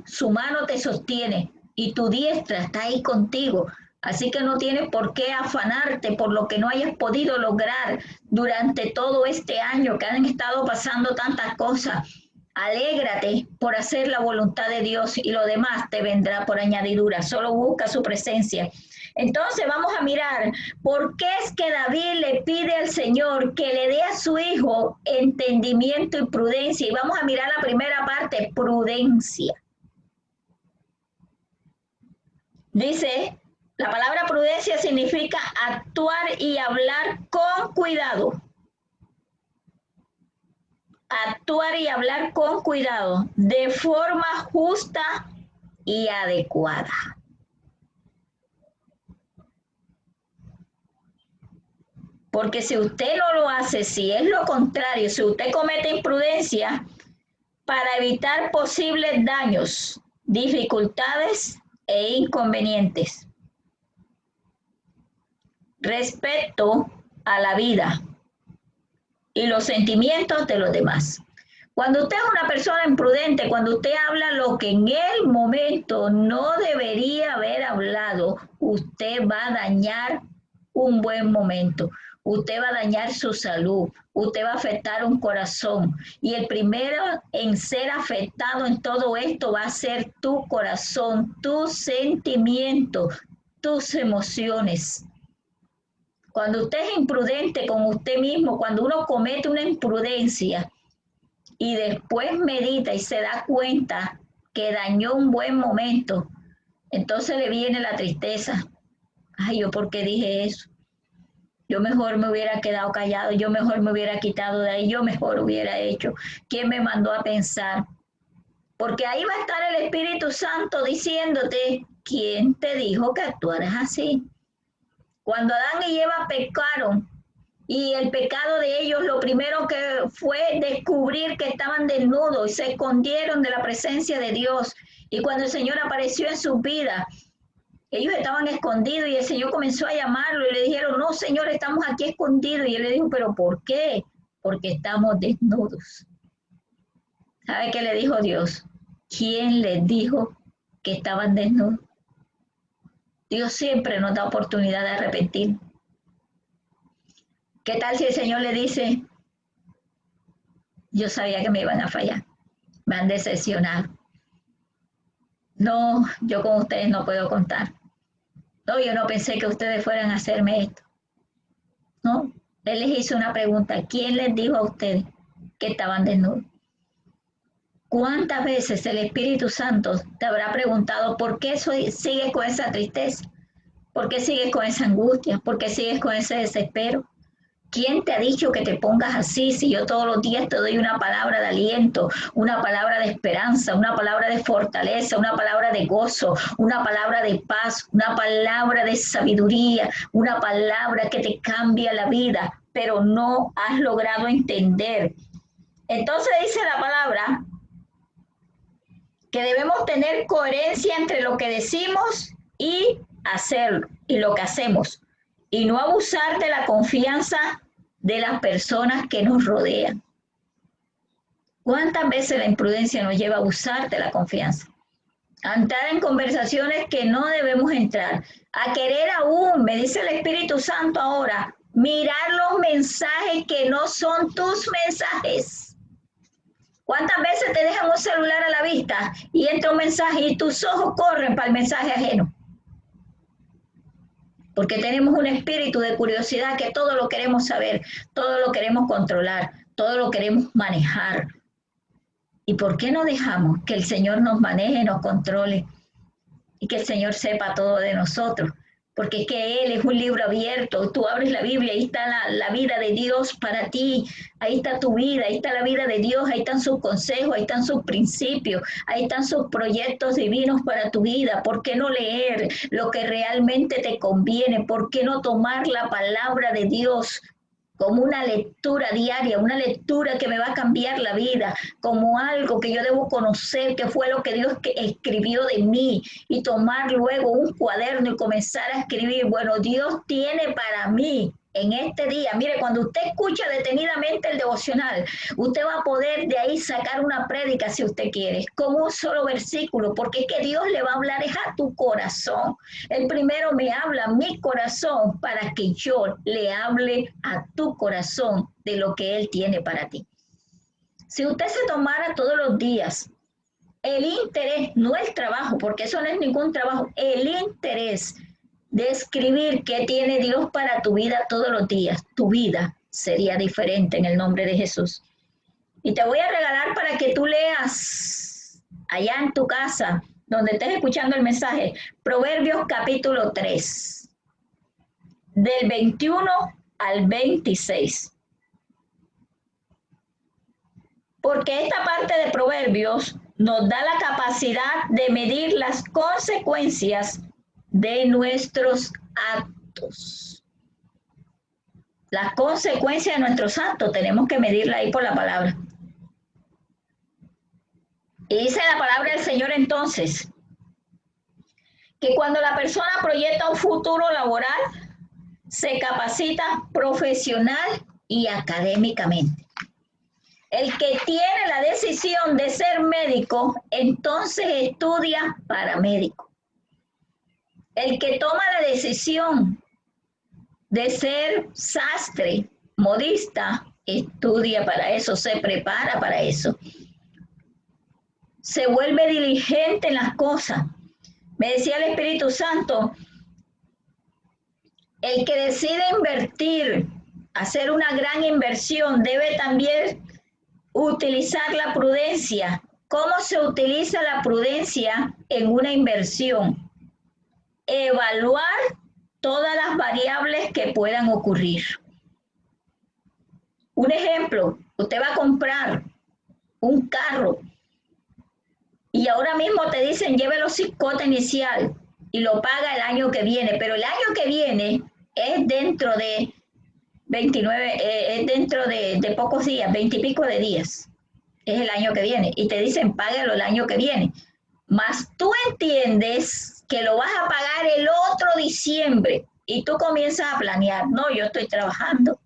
su mano te sostiene y tu diestra está ahí contigo. Así que no tienes por qué afanarte por lo que no hayas podido lograr durante todo este año que han estado pasando tantas cosas. Alégrate por hacer la voluntad de Dios y lo demás te vendrá por añadidura. Solo busca su presencia. Entonces vamos a mirar por qué es que David le pide al Señor que le dé a su hijo entendimiento y prudencia. Y vamos a mirar la primera parte, prudencia. Dice, la palabra prudencia significa actuar y hablar con cuidado. Actuar y hablar con cuidado, de forma justa y adecuada. Porque si usted no lo hace, si es lo contrario, si usted comete imprudencia para evitar posibles daños, dificultades e inconvenientes respecto a la vida y los sentimientos de los demás. Cuando usted es una persona imprudente, cuando usted habla lo que en el momento no debería haber hablado, usted va a dañar un buen momento. Usted va a dañar su salud, usted va a afectar un corazón. Y el primero en ser afectado en todo esto va a ser tu corazón, tus sentimientos, tus emociones. Cuando usted es imprudente con usted mismo, cuando uno comete una imprudencia y después medita y se da cuenta que dañó un buen momento, entonces le viene la tristeza. Ay, ¿yo por qué dije eso? Yo mejor me hubiera quedado callado, yo mejor me hubiera quitado de ahí, yo mejor hubiera hecho. ¿Quién me mandó a pensar? Porque ahí va a estar el Espíritu Santo diciéndote, ¿quién te dijo que actuaras así? Cuando Adán y Eva pecaron, y el pecado de ellos, lo primero que fue descubrir que estaban desnudos y se escondieron de la presencia de Dios. Y cuando el Señor apareció en sus vidas, ellos estaban escondidos y el Señor comenzó a llamarlo y le dijeron, no, Señor, estamos aquí escondidos. Y él le dijo, ¿pero por qué? Porque estamos desnudos. ¿Sabe qué le dijo Dios? ¿Quién les dijo que estaban desnudos? Dios siempre nos da oportunidad de arrepentir. ¿Qué tal si el Señor le dice, yo sabía que me iban a fallar, me han decepcionado? No, yo con ustedes no puedo contar. No, yo no pensé que ustedes fueran a hacerme esto. No, Él les hizo una pregunta, ¿quién les dijo a ustedes que estaban desnudos? ¿Cuántas veces el Espíritu Santo te habrá preguntado por qué sigues con esa tristeza? ¿Por qué sigues con esa angustia? ¿Por qué sigues con ese desespero? ¿Quién te ha dicho que te pongas así si yo todos los días te doy una palabra de aliento, una palabra de esperanza, una palabra de fortaleza, una palabra de gozo, una palabra de paz, una palabra de sabiduría, una palabra que te cambia la vida, pero no has logrado entender? Entonces dice la palabra que debemos tener coherencia entre lo que decimos y hacerlo, y lo que hacemos, y no abusar de la confianza de las personas que nos rodean. ¿Cuántas veces la imprudencia nos lleva a abusar de la confianza? A entrar en conversaciones que no debemos entrar, a querer aún, me dice el Espíritu Santo ahora, mirar los mensajes que no son tus mensajes. ¿Cuántas veces te dejan un celular a la vista y entra un mensaje y tus ojos corren para el mensaje ajeno? Porque tenemos un espíritu de curiosidad que todo lo queremos saber, todo lo queremos controlar, todo lo queremos manejar. ¿Y por qué no dejamos que el Señor nos maneje, nos controle y que el Señor sepa todo de nosotros? Porque es que Él es un libro abierto. Tú abres la Biblia, ahí está la vida de Dios para ti. Ahí está tu vida, ahí está la vida de Dios, ahí están sus consejos, ahí están sus principios, ahí están sus proyectos divinos para tu vida. ¿Por qué no leer lo que realmente te conviene? ¿Por qué no tomar la palabra de Dios como una lectura diaria, una lectura que me va a cambiar la vida, como algo que yo debo conocer, que fue lo que Dios escribió de mí, y tomar luego un cuaderno y comenzar a escribir, bueno, Dios tiene para mí en este día? Mire, cuando usted escucha detenidamente el devocional, usted va a poder de ahí sacar una prédica si usted quiere, con un solo versículo, porque es que Dios le va a hablar es a tu corazón. El primero me habla a mi corazón para que yo le hable a tu corazón de lo que Él tiene para ti. Si usted se tomara todos los días el interés, no el trabajo, porque eso no es ningún trabajo, el interés de escribir qué tiene Dios para tu vida todos los días, tu vida sería diferente en el nombre de Jesús. Y te voy a regalar para que tú leas allá en tu casa, donde estés escuchando el mensaje, Proverbios capítulo 3, del 21 al 26. Porque esta parte de Proverbios nos da la capacidad de medir las consecuencias de nuestros actos. Las consecuencias de nuestros actos tenemos que medirla ahí por la palabra. Y dice la palabra del Señor entonces, que cuando la persona proyecta un futuro laboral, se capacita profesional y académicamente. El que tiene la decisión de ser médico, entonces estudia para médico. El que toma la decisión de ser sastre, modista, estudia para eso, se prepara para eso. Se vuelve diligente en las cosas. Me decía el Espíritu Santo, el que decide invertir, hacer una gran inversión, debe también utilizar la prudencia. ¿Cómo se utiliza la prudencia en una inversión? Evaluar todas las variables que puedan ocurrir. Un ejemplo, usted va a comprar un carro y ahora mismo te dicen llévelo sin cuota inicial y lo paga el año que viene, pero el año que viene es dentro de 29, es dentro de pocos días, 20 y pico de días, es el año que viene, y te dicen págalo el año que viene, mas tú entiendes que lo vas a pagar el otro diciembre, y tú comienzas a planear, no, yo estoy trabajando,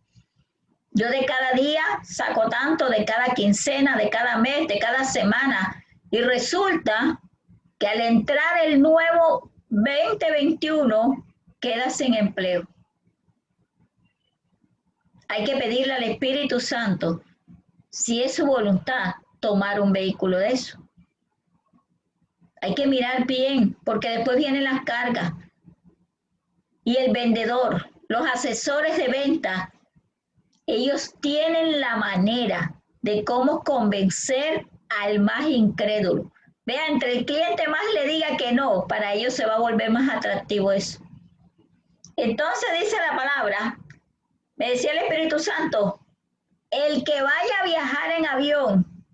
yo de cada día saco tanto, de cada quincena, de cada mes, de cada semana, y resulta que al entrar el nuevo 2021, quedas sin empleo. Hay que pedirle al Espíritu Santo, si es su voluntad, tomar un vehículo de eso. Hay que mirar bien, porque después vienen las cargas. Y el vendedor, los asesores de venta, ellos tienen la manera de cómo convencer al más incrédulo. Vea, entre el cliente más le diga que no, para ellos se va a volver más atractivo eso. Entonces dice la palabra, me decía el Espíritu Santo, el que vaya a viajar en avión,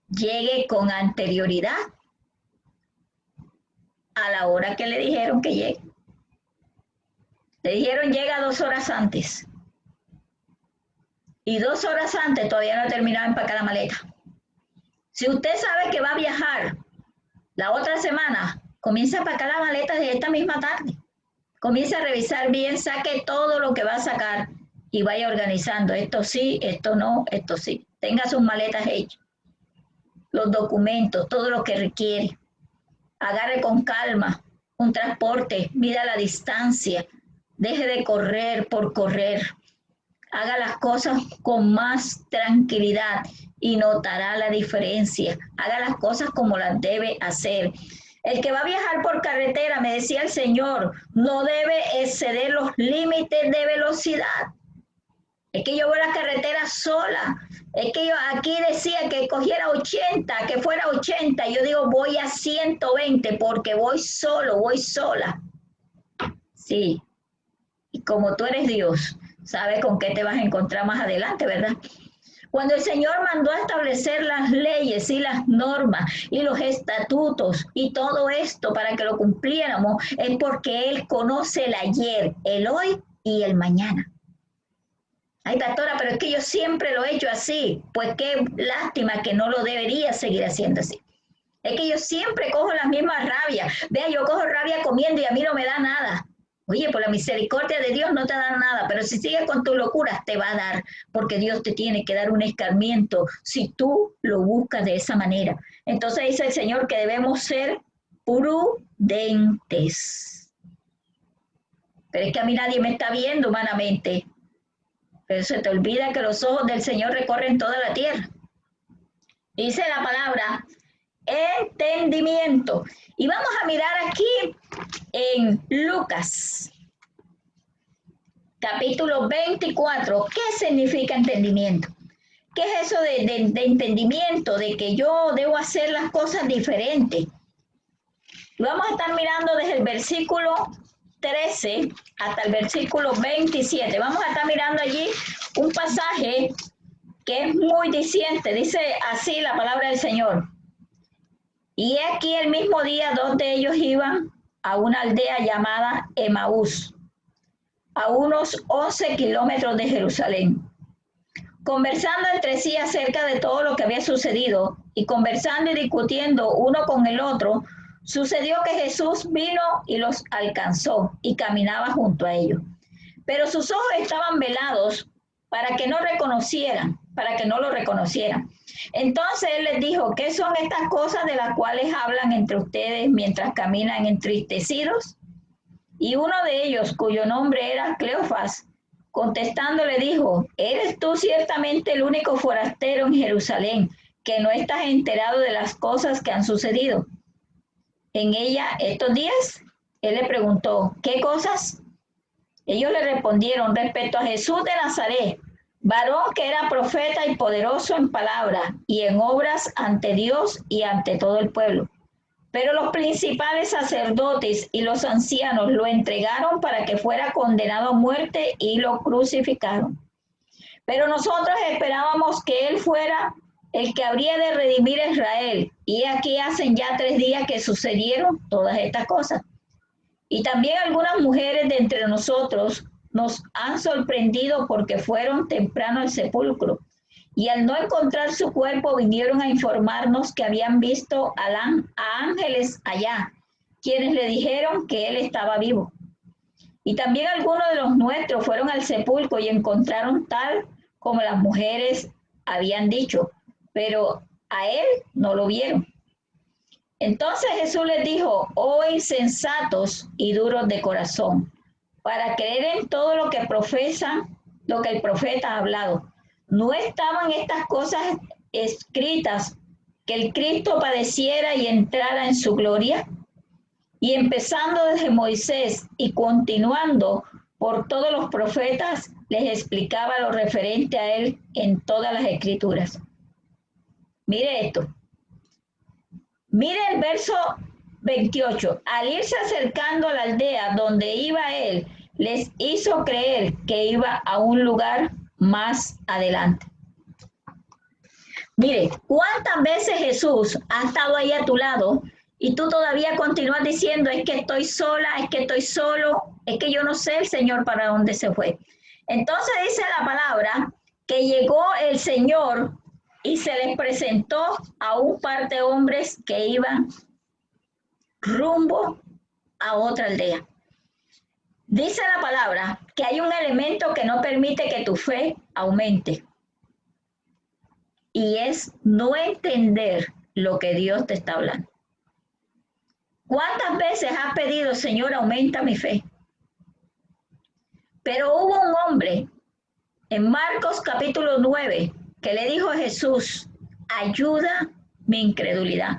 llegue con anterioridad a la hora que le dijeron que llegue. Le dijeron llega 2 horas antes. Y 2 horas antes todavía no ha terminado de empacar la maleta. Si usted sabe que va a viajar la otra semana, comienza a empacar la maleta de esta misma tarde. Comienza a revisar bien, saque todo lo que va a sacar. y vaya organizando. Esto sí, esto no, esto sí. Tenga sus maletas hechas, los documentos, todo lo que requiere. Agarre con calma un transporte, mida la distancia, deje de correr por correr. Haga las cosas con más tranquilidad y notará la diferencia. Haga las cosas como las debe hacer. El que va a viajar por carretera, me decía el Señor, no debe exceder los límites de velocidad. Es que yo voy a la carretera sola. Es que yo aquí decía que cogiera 80, que fuera 80. Yo digo, voy a 120 porque voy solo, voy sola. Sí. Y como tú eres Dios, sabes con qué te vas a encontrar más adelante, ¿verdad? Cuando el Señor mandó a establecer las leyes y las normas y los estatutos y todo esto para que lo cumpliéramos, es porque Él conoce el ayer, el hoy y el mañana. Ay, pastora, pero es que yo siempre lo he hecho así. Pues qué lástima que no lo debería seguir haciendo así. Es que yo siempre cojo las mismas rabias. Vea, yo cojo rabia comiendo y a mí no me da nada. Oye, por la misericordia de Dios no te da nada, pero si sigues con tus locuras te va a dar, porque Dios te tiene que dar un escarmiento si tú lo buscas de esa manera. Entonces dice el Señor que debemos ser prudentes. Pero es que a mí nadie me está viendo humanamente. Pero se te olvida que los ojos del Señor recorren toda la tierra. Dice la palabra entendimiento. Y vamos a mirar aquí en Lucas, capítulo 24. ¿Qué significa entendimiento? ¿Qué es eso de entendimiento? De que yo debo hacer las cosas diferentes. Y vamos a estar mirando desde el versículo 13 hasta el versículo 27. Vamos a estar mirando allí un pasaje que es muy diciente. Dice así la palabra del Señor. Y aquí el mismo día, dos de ellos iban a una aldea llamada Emaús, a unos 11 kilómetros de Jerusalén, conversando entre sí acerca de todo lo que había sucedido, y conversando y discutiendo uno con el otro, sucedió que Jesús vino y los alcanzó y caminaba junto a ellos. Pero sus ojos estaban velados para que no lo reconocieran. Entonces él les dijo, ¿qué son estas cosas de las cuales hablan entre ustedes mientras caminan entristecidos? Y uno de ellos, cuyo nombre era Cleofas, contestando le dijo, ¿eres tú ciertamente el único forastero en Jerusalén que no estás enterado de las cosas que han sucedido en ella estos días? Él le preguntó, ¿qué cosas? Ellos le respondieron, respecto a Jesús de Nazaret, varón que era profeta y poderoso en palabra y en obras ante Dios y ante todo el pueblo. Pero los principales sacerdotes y los ancianos lo entregaron para que fuera condenado a muerte y lo crucificaron. Pero nosotros esperábamos que él fuera el que habría de redimir a Israel. Y aquí hacen ya 3 días que sucedieron todas estas cosas. Y también algunas mujeres de entre nosotros nos han sorprendido porque fueron temprano al sepulcro. Y al no encontrar su cuerpo, vinieron a informarnos que habían visto a ángeles allá, quienes le dijeron que él estaba vivo. Y también algunos de los nuestros fueron al sepulcro y encontraron tal como las mujeres habían dicho, pero a él no lo vieron. Entonces Jesús les dijo, oh insensatos y duros de corazón, para creer en todo lo que el profeta ha hablado. ¿No estaban estas cosas escritas que el Cristo padeciera y entrara en su gloria? Y empezando desde Moisés y continuando por todos los profetas, les explicaba lo referente a él en todas las escrituras. Mire esto. Mire el verso 28. Al irse acercando a la aldea donde iba él, les hizo creer que iba a un lugar más adelante. Mire, ¿cuántas veces Jesús ha estado ahí a tu lado y tú todavía continúas diciendo, es que estoy sola, es que estoy solo, es que yo no sé el Señor para dónde se fue? Entonces dice la palabra que llegó el Señor y se les presentó a un par de hombres que iban rumbo a otra aldea. Dice la palabra que hay un elemento que no permite que tu fe aumente y es no entender lo que Dios te está hablando. ¿Cuántas veces has pedido, Señor, aumenta mi fe? Pero hubo un hombre en Marcos capítulo 9 que le dijo a Jesús, ayuda mi incredulidad.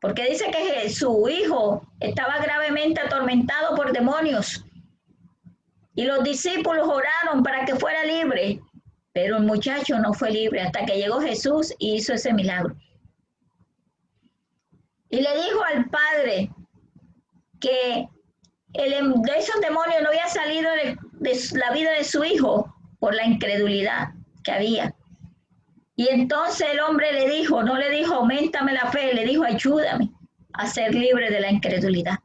Porque dice que su hijo estaba gravemente atormentado por demonios. Y los discípulos oraron para que fuera libre. Pero el muchacho no fue libre hasta que llegó Jesús y hizo ese milagro. Y le dijo al padre que de esos demonios no había salido de la vida de su hijo por la incredulidad que había. Y entonces el hombre le dijo, no le dijo, auméntame la fe, le dijo, ayúdame a ser libre de la incredulidad.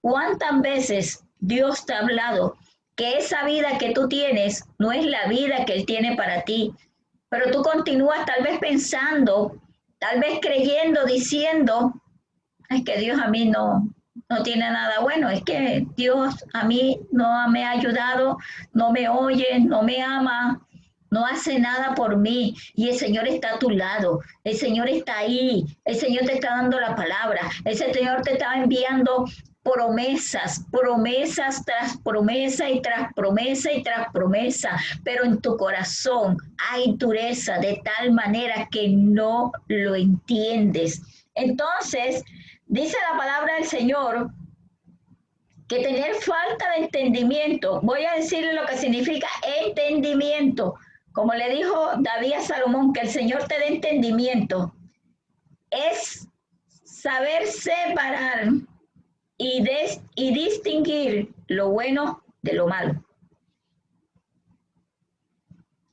¿Cuántas veces Dios te ha hablado que esa vida que tú tienes no es la vida que Él tiene para ti? Pero tú continúas tal vez pensando, tal vez creyendo, diciendo, es que Dios a mí no tiene nada bueno, es que Dios a mí no me ha ayudado, no me oye, no me ama, no hace nada por mí y el Señor está a tu lado, el Señor está ahí, el Señor te está dando la palabra, el Señor te está enviando promesas, promesas tras promesa y tras promesa y tras promesa, pero en tu corazón hay dureza de tal manera que no lo entiendes. Entonces, dice la palabra del Señor que tener falta de entendimiento, voy a decirle lo que significa entendimiento, como le dijo David a Salomón, que el Señor te dé entendimiento, es saber separar y distinguir lo bueno de lo malo.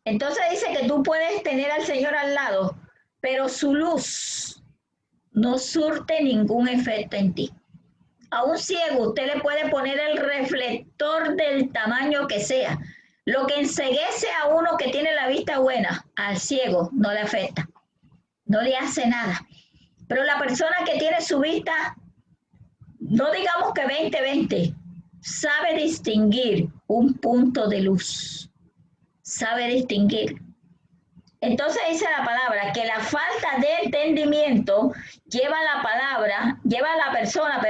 Entonces dice que tú puedes tener al Señor al lado, pero su luz no surte ningún efecto en ti. A un ciego usted le puede poner el reflector del tamaño que sea. Lo que enceguece a uno que tiene la vista buena, al ciego no le afecta, no le hace nada. Pero la persona que tiene su vista, no digamos que 20-20, sabe distinguir un punto de luz, sabe distinguir. Entonces dice la palabra que la falta de entendimiento lleva a la persona,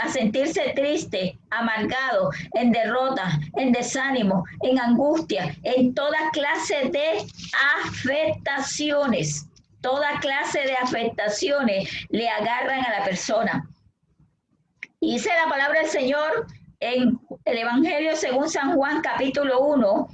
a sentirse triste, amargado, en derrota, en desánimo, en angustia, en toda clase de afectaciones. Toda clase de afectaciones le agarran a la persona. Y dice la palabra del Señor en el Evangelio según San Juan, capítulo 1,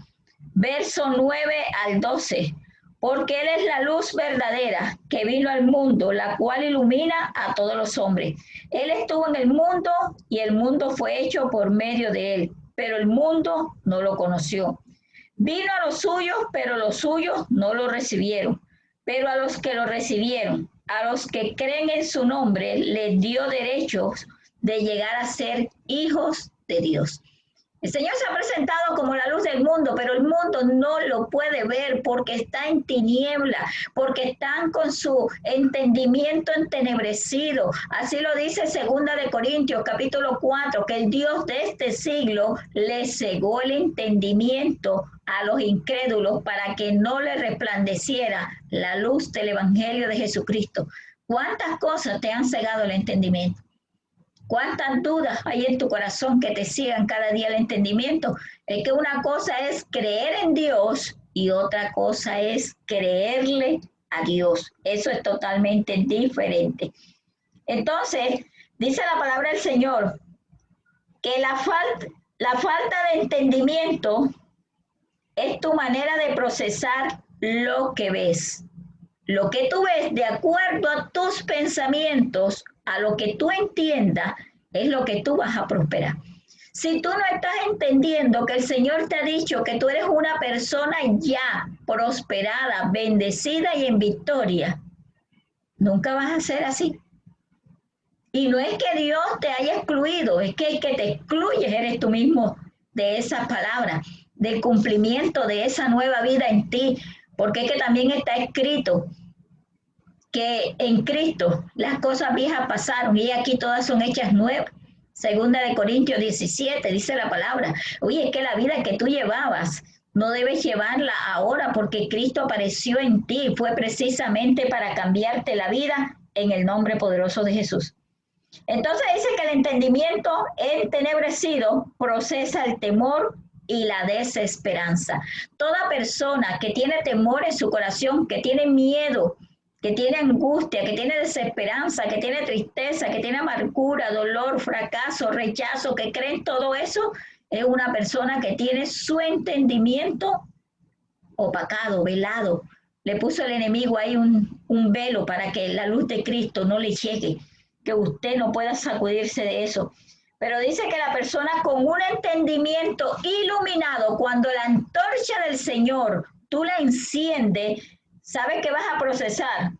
verso 9 al 12. Porque Él es la luz verdadera que vino al mundo, la cual ilumina a todos los hombres. Él estuvo en el mundo y el mundo fue hecho por medio de Él, pero el mundo no lo conoció. Vino a los suyos, pero los suyos no lo recibieron. Pero a los que lo recibieron, a los que creen en su nombre, les dio derechos de llegar a ser hijos de Dios. El Señor se ha presentado como la luz del mundo, pero el mundo no lo puede ver porque está en tiniebla, porque están con su entendimiento entenebrecido. Así lo dice 2 Corintios, capítulo 4, que el Dios de este siglo le cegó el entendimiento a los incrédulos para que no le resplandeciera la luz del Evangelio de Jesucristo. ¿Cuántas cosas te han cegado el entendimiento? ¿Cuántas dudas hay en tu corazón que te sigan cada día el entendimiento? Es que una cosa es creer en Dios y otra cosa es creerle a Dios. Eso es totalmente diferente. Entonces, dice la palabra del Señor que la falta de entendimiento es tu manera de procesar lo que ves. Lo que tú ves de acuerdo a tus pensamientos, a lo que tú entiendas, es lo que tú vas a prosperar. Si tú no estás entendiendo que el Señor te ha dicho que tú eres una persona ya prosperada, bendecida y en victoria, nunca vas a ser así. Y no es que Dios te haya excluido, es que el que te excluyes eres tú mismo de esas palabras, del cumplimiento de esa nueva vida en ti, porque es que también está escrito que en Cristo las cosas viejas pasaron y aquí todas son hechas nuevas. Segunda de Corintios 17, dice la palabra. Oye, es que la vida que tú llevabas no debes llevarla ahora porque Cristo apareció en ti. Fue precisamente para cambiarte la vida en el nombre poderoso de Jesús. Entonces dice que el entendimiento entenebrecido procesa el temor y la desesperanza. Toda persona que tiene temor en su corazón, que tiene miedo, que tiene angustia, que tiene desesperanza, que tiene tristeza, que tiene amargura, dolor, fracaso, rechazo, que cree en todo eso, es una persona que tiene su entendimiento opacado, velado. Le puso el enemigo ahí un velo para que la luz de Cristo no le llegue, que usted no pueda sacudirse de eso. Pero dice que la persona con un entendimiento iluminado, cuando la antorcha del Señor tú la enciendes, sabe que vas a procesar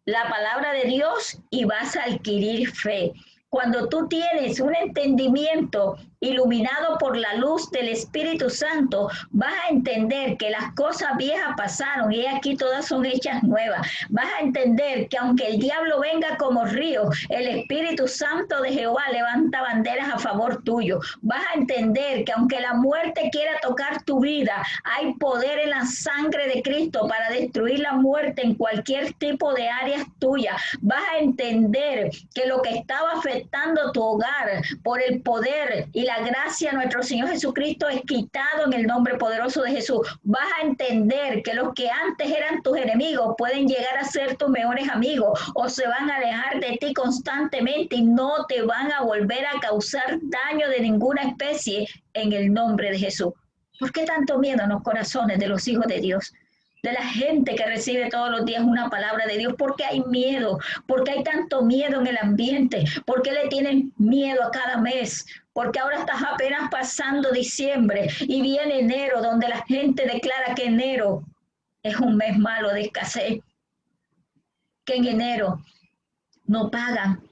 la palabra de Dios y vas a adquirir fe. Cuando tú tienes un entendimiento iluminado por la luz del Espíritu Santo, vas a entender que las cosas viejas pasaron y aquí todas son hechas nuevas. Vas a entender que aunque el diablo venga como río, el Espíritu Santo de Jehová levanta banderas a favor tuyo. Vas a entender que aunque la muerte quiera tocar tu vida, hay poder en la sangre de Cristo para destruir la muerte en cualquier tipo de áreas tuyas. Vas a entender que lo que estaba afectando tu hogar por el poder y la gracia de nuestro Señor Jesucristo es quitado en el nombre poderoso de Jesús. Vas a entender que los que antes eran tus enemigos pueden llegar a ser tus mejores amigos o se van a alejar de ti constantemente y no te van a volver a causar daño de ninguna especie en el nombre de Jesús. ¿Por qué tanto miedo en los corazones de los hijos de Dios? De la gente que recibe todos los días una palabra de Dios. ¿Por qué hay miedo? ¿Por qué hay tanto miedo en el ambiente? ¿Por qué le tienen miedo a cada mes? Porque ahora estás apenas pasando diciembre y viene enero, donde la gente declara que enero es un mes malo de escasez, que en enero no pagan,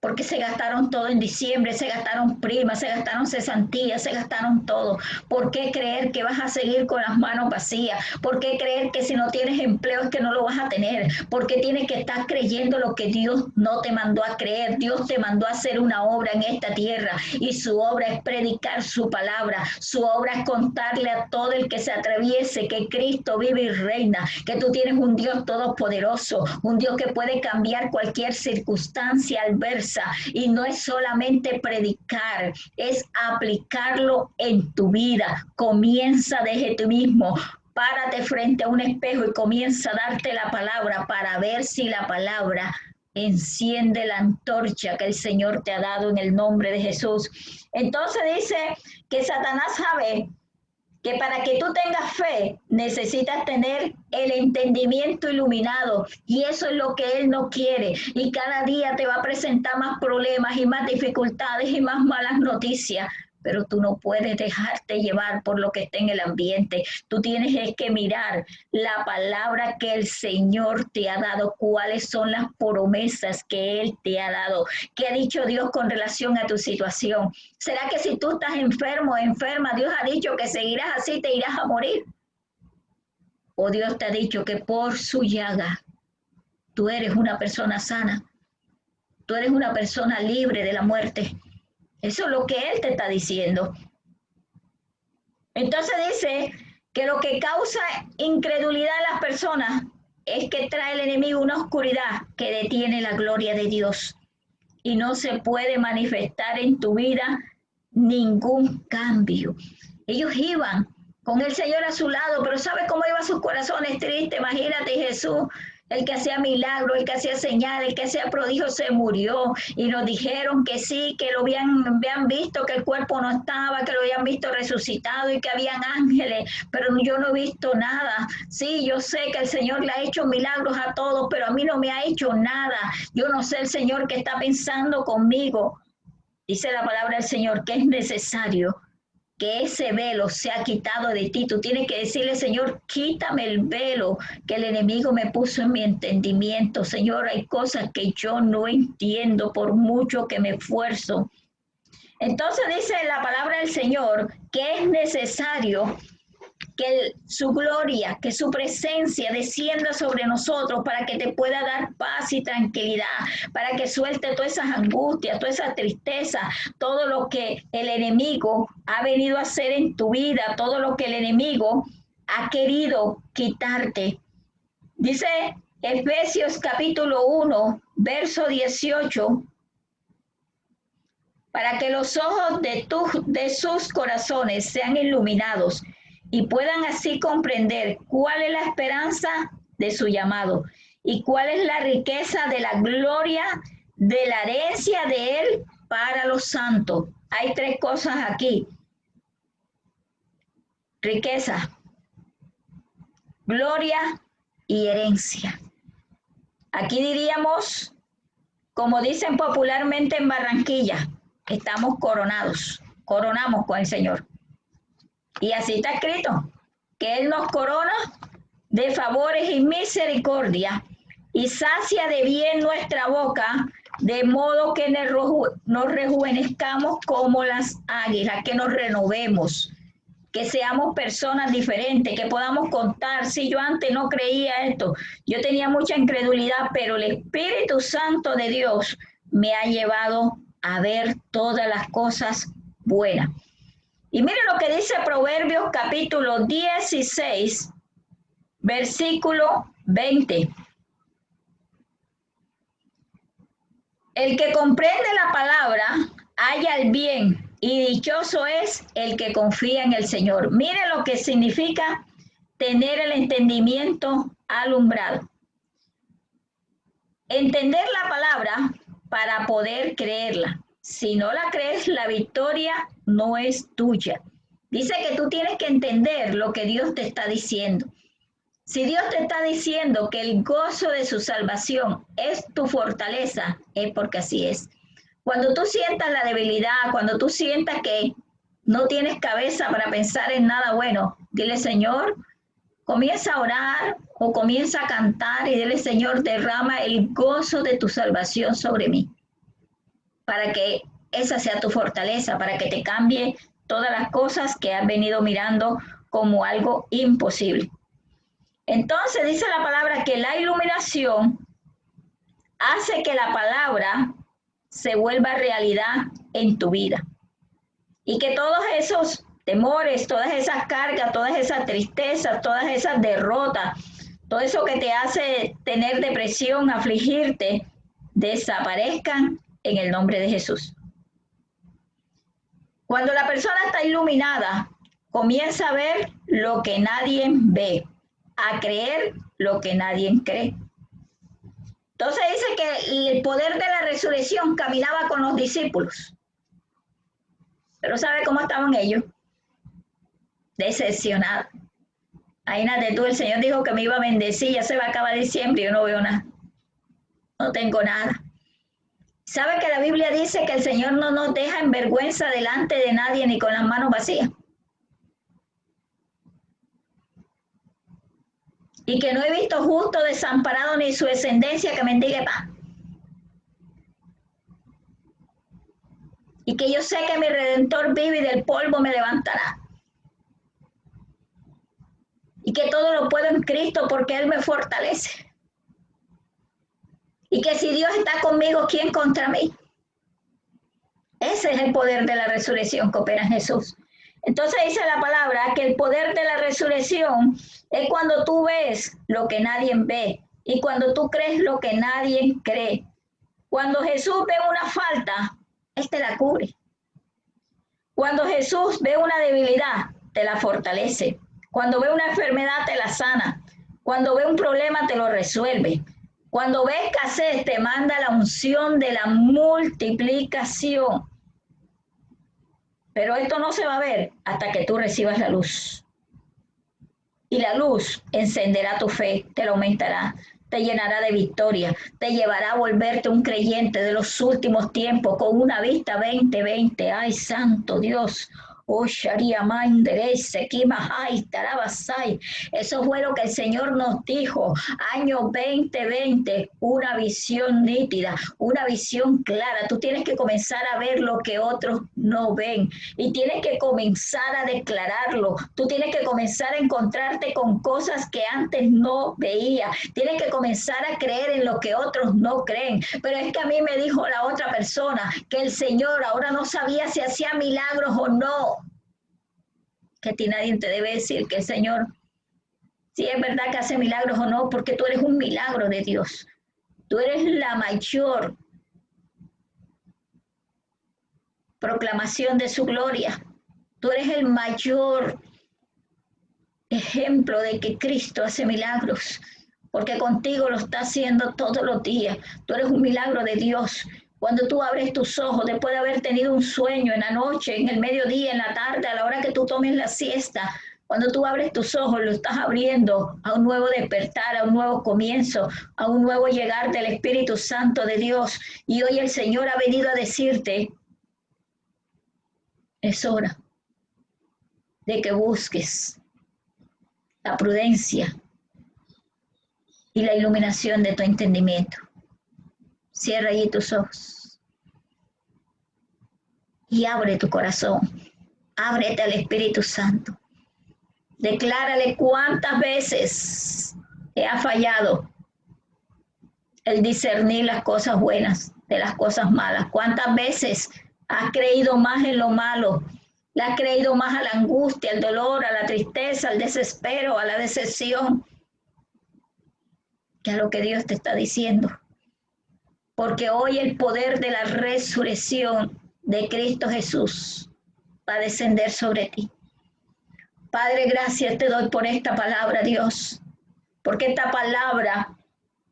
porque se gastaron todo en diciembre, se gastaron primas, se gastaron cesantías, se gastaron todo. ¿Por qué creer que vas a seguir con las manos vacías? ¿Por qué creer que si no tienes empleo es que no lo vas a tener? ¿Por qué tienes que estar creyendo lo que Dios no te mandó a creer? Dios te mandó a hacer una obra en esta tierra y su obra es predicar su palabra. Su obra es contarle a todo el que se atreviese que Cristo vive y reina, que tú tienes un Dios todopoderoso, un Dios que puede cambiar cualquier circunstancia adversa. Y no es solamente predicar, es aplicarlo en tu vida. Comienza desde tú mismo. Párate frente a un espejo y comienza a darte la palabra para ver si la palabra enciende la antorcha que el Señor te ha dado en el nombre de Jesús. Entonces dice que Satanás sabe que para que tú tengas fe necesitas tener el entendimiento iluminado y eso es lo que él no quiere y cada día te va a presentar más problemas y más dificultades y más malas noticias, pero tú no puedes dejarte llevar por lo que está en el ambiente. Tú tienes que mirar la palabra que el Señor te ha dado, cuáles son las promesas que Él te ha dado. ¿Qué ha dicho Dios con relación a tu situación? ¿Será que si tú estás enfermo o enferma, Dios ha dicho que seguirás así, te irás a morir? ¿O Dios te ha dicho que por su llaga tú eres una persona sana? Tú eres una persona libre de la muerte. Eso es lo que Él te está diciendo. Entonces dice que lo que causa incredulidad a las personas es que trae el enemigo una oscuridad que detiene la gloria de Dios. Y no se puede manifestar en tu vida ningún cambio. Ellos iban con el Señor a su lado, pero ¿sabes cómo iban sus corazones tristes? Imagínate, Jesús, el que hacía milagros, el que hacía señales, el que hacía prodigios, se murió y nos dijeron que sí, que lo habían visto, que el cuerpo no estaba, que lo habían visto resucitado y que habían ángeles, pero yo no he visto nada. Sí, yo sé que el Señor le ha hecho milagros a todos, pero a mí no me ha hecho nada. Yo no sé el Señor que está pensando conmigo. Dice la palabra del Señor que es necesario que ese velo sea quitado de ti. Tú tienes que decirle, Señor, quítame el velo que el enemigo me puso en mi entendimiento. Señor, hay cosas que yo no entiendo por mucho que me esfuerzo. Entonces dice la palabra del Señor que es necesario que su gloria, que su presencia descienda sobre nosotros para que te pueda dar paz y tranquilidad, para que suelte todas esas angustias, toda esa tristeza, todo lo que el enemigo ha venido a hacer en tu vida, todo lo que el enemigo ha querido quitarte. Dice Efesios capítulo 1, verso 18, para que los ojos de sus corazones sean iluminados y puedan así comprender cuál es la esperanza de su llamado y cuál es la riqueza de la gloria de la herencia de él para los santos. Hay tres cosas aquí: riqueza, gloria y herencia. Aquí diríamos, como dicen popularmente en Barranquilla, estamos coronados, coronamos con el Señor. Y así está escrito, que Él nos corona de favores y misericordia y sacia de bien nuestra boca, de modo que nos rejuvenezcamos como las águilas, que nos renovemos, que seamos personas diferentes, que podamos contar. Si yo antes no creía esto, yo tenía mucha incredulidad, pero el Espíritu Santo de Dios me ha llevado a ver todas las cosas buenas. Y miren lo que dice Proverbios capítulo 16, versículo 20. El que comprende la palabra halla el bien, y dichoso es el que confía en el Señor. Miren lo que significa tener el entendimiento alumbrado. Entender la palabra para poder creerla. Si no la crees, la victoria no es tuya. Dice que tú tienes que entender lo que Dios te está diciendo. Si Dios te está diciendo que el gozo de su salvación es tu fortaleza, es porque así es. Cuando tú sientas la debilidad, cuando tú sientas que no tienes cabeza para pensar en nada bueno, dile: Señor, comienza a orar o comienza a cantar y dile: Señor, derrama el gozo de tu salvación sobre mí, para que esa sea tu fortaleza, para que te cambie todas las cosas que has venido mirando como algo imposible. Entonces dice la palabra que la iluminación hace que la palabra se vuelva realidad en tu vida. Y que todos esos temores, todas esas cargas, todas esas tristezas, todas esas derrotas, todo eso que te hace tener depresión, afligirte, desaparezcan en el nombre de Jesús. Cuando la persona está iluminada, comienza a ver lo que nadie ve, a creer lo que nadie cree. Entonces dice que el poder de la resurrección caminaba con los discípulos. Pero ¿sabe cómo estaban ellos? Decepcionados. Imagínate tú, el Señor dijo que me iba a bendecir, ya se va a acabar diciembre y yo no veo nada. No tengo nada. ¿Sabe que la Biblia dice que el Señor no nos deja en vergüenza delante de nadie ni con las manos vacías? Y que no he visto justo desamparado ni su descendencia que mendigue pan. Y que yo sé que mi Redentor vive y del polvo me levantará. Y que todo lo puedo en Cristo porque Él me fortalece. Y que si Dios está conmigo, ¿quién contra mí? Ese es el poder de la resurrección que opera en Jesús. Entonces dice la palabra que el poder de la resurrección es cuando tú ves lo que nadie ve y cuando tú crees lo que nadie cree. Cuando Jesús ve una falta, Él te la cubre. Cuando Jesús ve una debilidad, te la fortalece. Cuando ve una enfermedad, te la sana. Cuando ve un problema, te lo resuelve. Cuando ve escasez, te manda la unción de la multiplicación. Pero esto no se va a ver hasta que tú recibas la luz. Y la luz encenderá tu fe, te la aumentará, te llenará de victoria, te llevará a volverte un creyente de los últimos tiempos con una vista 2020. ¡Ay, santo Dios! Oh, Sharia Mindere, Sekima Hai, Tarabasai. Eso fue lo que el Señor nos dijo. Año 2020, una visión nítida, una visión clara. Tú tienes que comenzar a ver lo que otros no ven y tienes que comenzar a declararlo. Tú tienes que comenzar a encontrarte con cosas que antes no veías. Tienes que comenzar a creer en lo que otros no creen. Pero es que a mí me dijo la otra persona que el Señor ahora no sabía si hacía milagros o no. Que a ti nadie te debe decir que el Señor, si es verdad que hace milagros o no, porque tú eres un milagro de Dios. Tú eres la mayor proclamación de su gloria. Tú eres el mayor ejemplo de que Cristo hace milagros, porque contigo lo está haciendo todos los días. Tú eres un milagro de Dios. Cuando tú abres tus ojos, después de haber tenido un sueño en la noche, en el mediodía, en la tarde, a la hora que tú tomes la siesta, cuando tú abres tus ojos, lo estás abriendo a un nuevo despertar, a un nuevo comienzo, a un nuevo llegar del Espíritu Santo de Dios. Y hoy el Señor ha venido a decirte, es hora de que busques la prudencia y la iluminación de tu entendimiento. Cierra allí tus ojos y abre tu corazón. Ábrete al Espíritu Santo. Declárale cuántas veces te ha fallado el discernir las cosas buenas de las cosas malas. Cuántas veces has creído más en lo malo. Le has creído más a la angustia, al dolor, a la tristeza, al desespero, a la decepción, que a lo que Dios te está diciendo. Porque hoy el poder de la resurrección de Cristo Jesús va a descender sobre ti. Padre, gracias te doy por esta palabra, Dios, porque esta palabra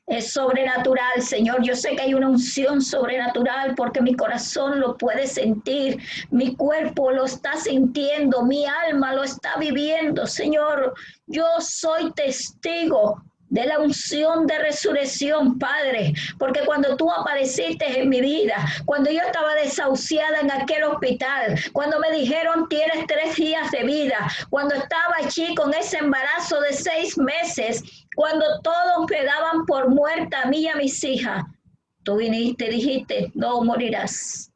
es sobrenatural, Señor. Yo sé que hay una unción sobrenatural porque mi corazón lo puede sentir, mi cuerpo lo está sintiendo, mi alma lo está viviendo, Señor. Yo soy testigo de la unción de resurrección, Padre, porque cuando tú apareciste en mi vida, cuando yo estaba desahuciada en aquel hospital, cuando me dijeron tienes 3 días de vida, cuando estaba allí con ese embarazo de 6 meses, cuando todos me daban por muerta a mí y a mis hijas, tú viniste y dijiste, no morirás,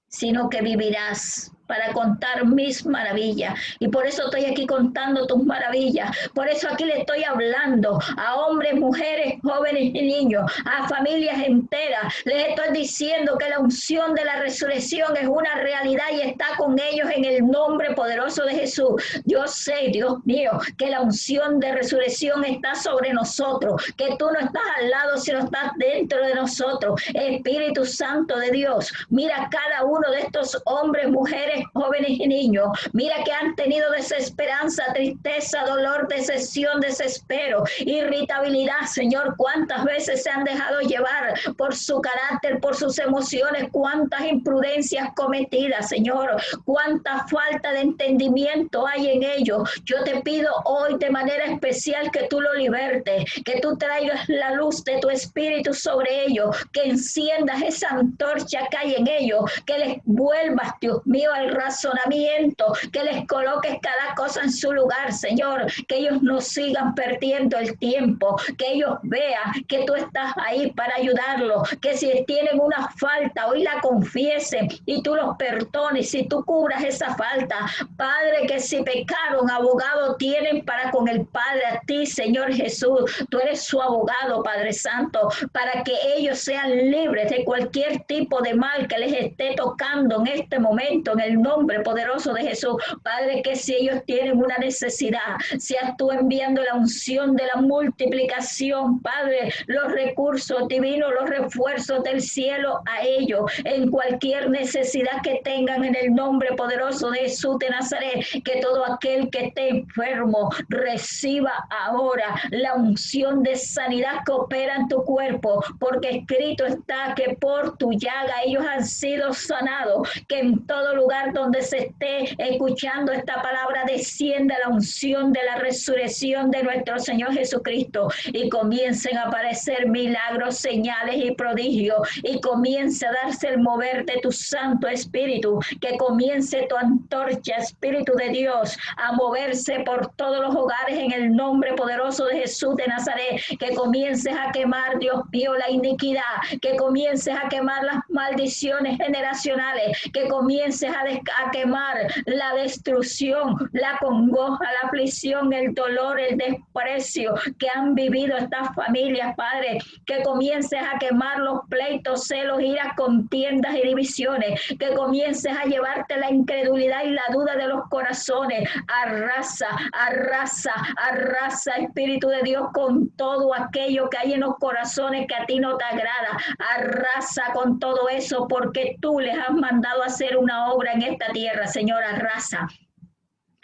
sino que vivirás para contar mis maravillas. Y por eso estoy aquí contando tus maravillas. Por eso aquí le estoy hablando a hombres, mujeres, jóvenes y niños, a familias enteras. Les estoy diciendo que la unción de la resurrección es una realidad y está con ellos en el nombre poderoso de Jesús. Yo sé, Dios mío, que la unción de resurrección está sobre nosotros, que tú no estás al lado, sino estás dentro de nosotros. Espíritu Santo de Dios, mira cada uno de estos hombres, mujeres, jóvenes y niños, mira que han tenido desesperanza, tristeza, dolor, decepción, desespero, irritabilidad, Señor, cuántas veces se han dejado llevar por su carácter, por sus emociones, cuántas imprudencias cometidas, Señor, cuánta falta de entendimiento hay en ellos. Yo te pido hoy de manera especial que tú lo libertes, que tú traigas la luz de tu espíritu sobre ellos, que enciendas esa antorcha que hay en ellos, que les vuelvas, Dios mío, al razonamiento, que les coloques cada cosa en su lugar, Señor, que ellos no sigan perdiendo el tiempo, que ellos vean que tú estás ahí para ayudarlos, que si tienen una falta, hoy la confiesen y tú los perdones, si tú cubras esa falta, Padre, que si pecaron, abogado tienen para con el Padre, a ti, Señor Jesús, tú eres su abogado, Padre Santo, para que ellos sean libres de cualquier tipo de mal que les esté tocando en este momento, en el nombre poderoso de Jesús. Padre, que si ellos tienen una necesidad, seas tú enviando la unción de la multiplicación, Padre, los recursos divinos, los refuerzos del cielo a ellos, en cualquier necesidad que tengan, en el nombre poderoso de Jesús de Nazaret, que todo aquel que esté enfermo reciba ahora la unción de sanidad que opera en tu cuerpo, porque escrito está que por tu llaga ellos han sido sanados, que en todo lugar donde pues esté escuchando esta palabra, descienda la unción de la resurrección de nuestro Señor Jesucristo y comiencen a aparecer milagros, señales y prodigios, y comience a darse el mover de tu Santo Espíritu, que comience tu antorcha, Espíritu de Dios, a moverse por todos los hogares en el nombre poderoso de Jesús de Nazaret, que comiences a quemar, Dios mío, la iniquidad, que comiences a quemar las maldiciones generacionales, que comiences a quemar la destrucción, la congoja, la aflicción, el dolor, el desprecio que han vivido estas familias, Padre, que comiences a quemar los pleitos, celos, iras, contiendas y divisiones, que comiences a llevarte la incredulidad y la duda de los corazones. Arrasa, arrasa, arrasa, Espíritu de Dios, con todo aquello que hay en los corazones que a ti no te agrada. Arrasa con todo eso, porque tú les has mandado a hacer una obra en esta tierra, Señor. Arrasa,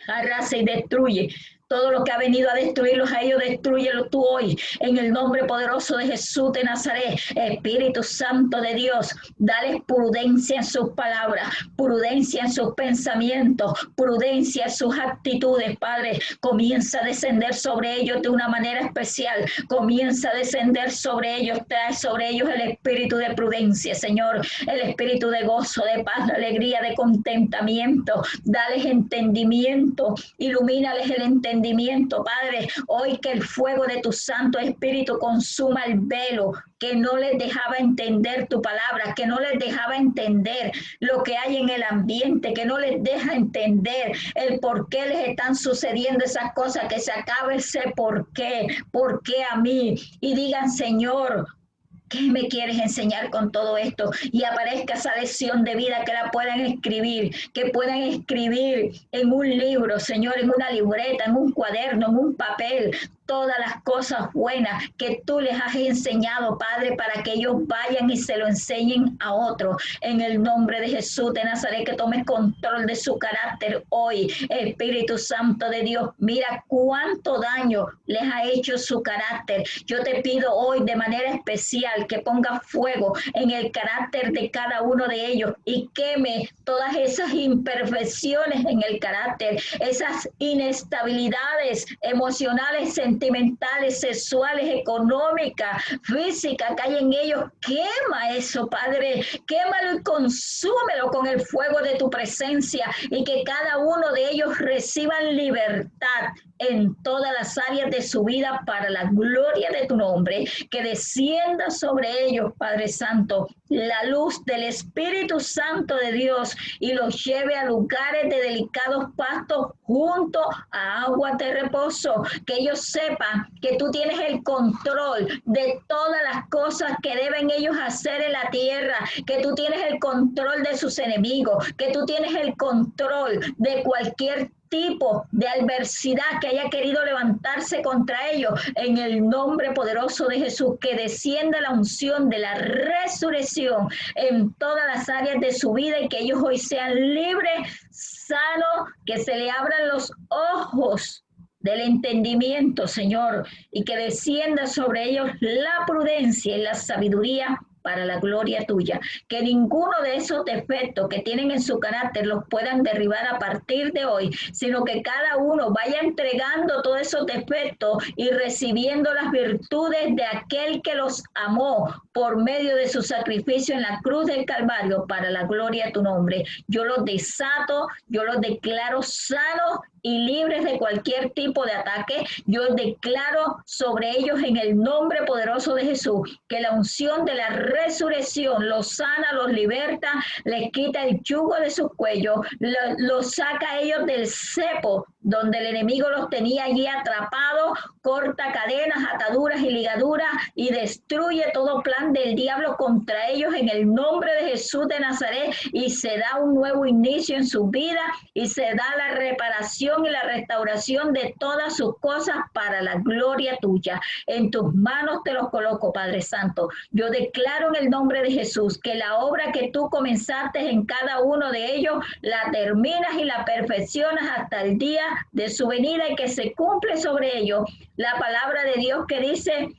arrasa y destruye. Todo lo que ha venido a destruirlos a ellos, destrúyelo tú hoy, en el nombre poderoso de Jesús de Nazaret. Espíritu Santo de Dios, dale prudencia en sus palabras, prudencia en sus pensamientos, prudencia en sus actitudes, Padre. Comienza a descender sobre ellos de una manera especial, comienza a descender sobre ellos, trae sobre ellos el espíritu de prudencia, Señor, el espíritu de gozo, de paz, de alegría, de contentamiento. Dales entendimiento, ilumínales el entendimiento, Padre, hoy que el fuego de tu Santo Espíritu consuma el velo que no les dejaba entender tu palabra, que no les dejaba entender lo que hay en el ambiente, que no les deja entender el por qué les están sucediendo esas cosas, que se acabe ese por qué a mí, y digan, Señor, ¿qué me quieres enseñar con todo esto? Y aparezca esa lección de vida, que la puedan escribir, que puedan escribir en un libro, Señor, en una libreta, en un cuaderno, en un papel, todas las cosas buenas que tú les has enseñado, Padre, para que ellos vayan y se lo enseñen a otros. En el nombre de Jesús de Nazaret, que tomes control de su carácter hoy. Espíritu Santo de Dios, mira cuánto daño les ha hecho su carácter. Yo te pido hoy de manera especial que ponga fuego en el carácter de cada uno de ellos y queme todas esas imperfecciones en el carácter, esas inestabilidades emocionales, sentimentales, sexuales, económicas, físicas que hay en ellos. Quema eso, Padre, quémalo y consúmelo con el fuego de tu presencia, y que cada uno de ellos reciban libertad en todas las áreas de su vida para la gloria de tu nombre. Que descienda sobre ellos, Padre Santo, la luz del Espíritu Santo de Dios y los lleve a lugares de delicados pastos junto a aguas de reposo. Que ellos sepan que tú tienes el control de todas las cosas que deben ellos hacer en la tierra, que tú tienes el control de sus enemigos, que tú tienes el control de cualquier tipo de adversidad que haya querido levantarse contra ellos. En el nombre poderoso de Jesús, que descienda la unción de la resurrección en todas las áreas de su vida, y que ellos hoy sean libres, sanos, que se le abran los ojos del entendimiento, Señor, y que descienda sobre ellos la prudencia y la sabiduría para la gloria tuya. Que ninguno de esos defectos que tienen en su carácter los puedan derribar a partir de hoy, sino que cada uno vaya entregando todos esos defectos y recibiendo las virtudes de aquel que los amó por medio de su sacrificio en la cruz del Calvario para la gloria de tu nombre. Yo los desato, yo los declaro sanos y libres de cualquier tipo de ataque. Yo declaro sobre ellos en el nombre poderoso de Jesús que la unción de la resurrección los sana, los liberta, les quita el yugo de sus cuellos, los saca a ellos del cepo donde el enemigo los tenía allí atrapados, corta cadenas, ataduras y ligaduras, y destruye todo plan del diablo contra ellos en el nombre de Jesús de Nazaret, y se da un nuevo inicio en su vida, y se da la reparación y la restauración de todas sus cosas para la gloria tuya. En tus manos te los coloco, Padre Santo. Yo declaro en el nombre de Jesús que la obra que tú comenzaste en cada uno de ellos, la terminas y la perfeccionas hasta el día de su venida, y que se cumple sobre ellos la palabra de Dios que dice: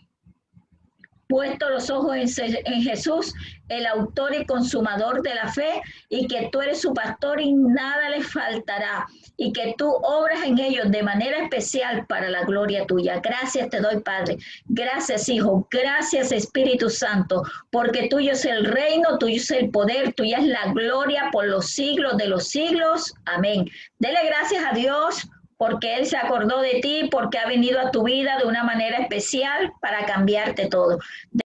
puesto los ojos en Jesús, el autor y consumador de la fe, y que tú eres su pastor y nada les faltará, y que tú obras en ellos de manera especial para la gloria tuya. Gracias te doy, Padre. Gracias, Hijo. Gracias, Espíritu Santo, porque tuyo es el reino, tuyo es el poder, tuya es la gloria por los siglos de los siglos. Amén. Dele gracias a Dios porque Él se acordó de ti, porque ha venido a tu vida de una manera especial para cambiarte todo.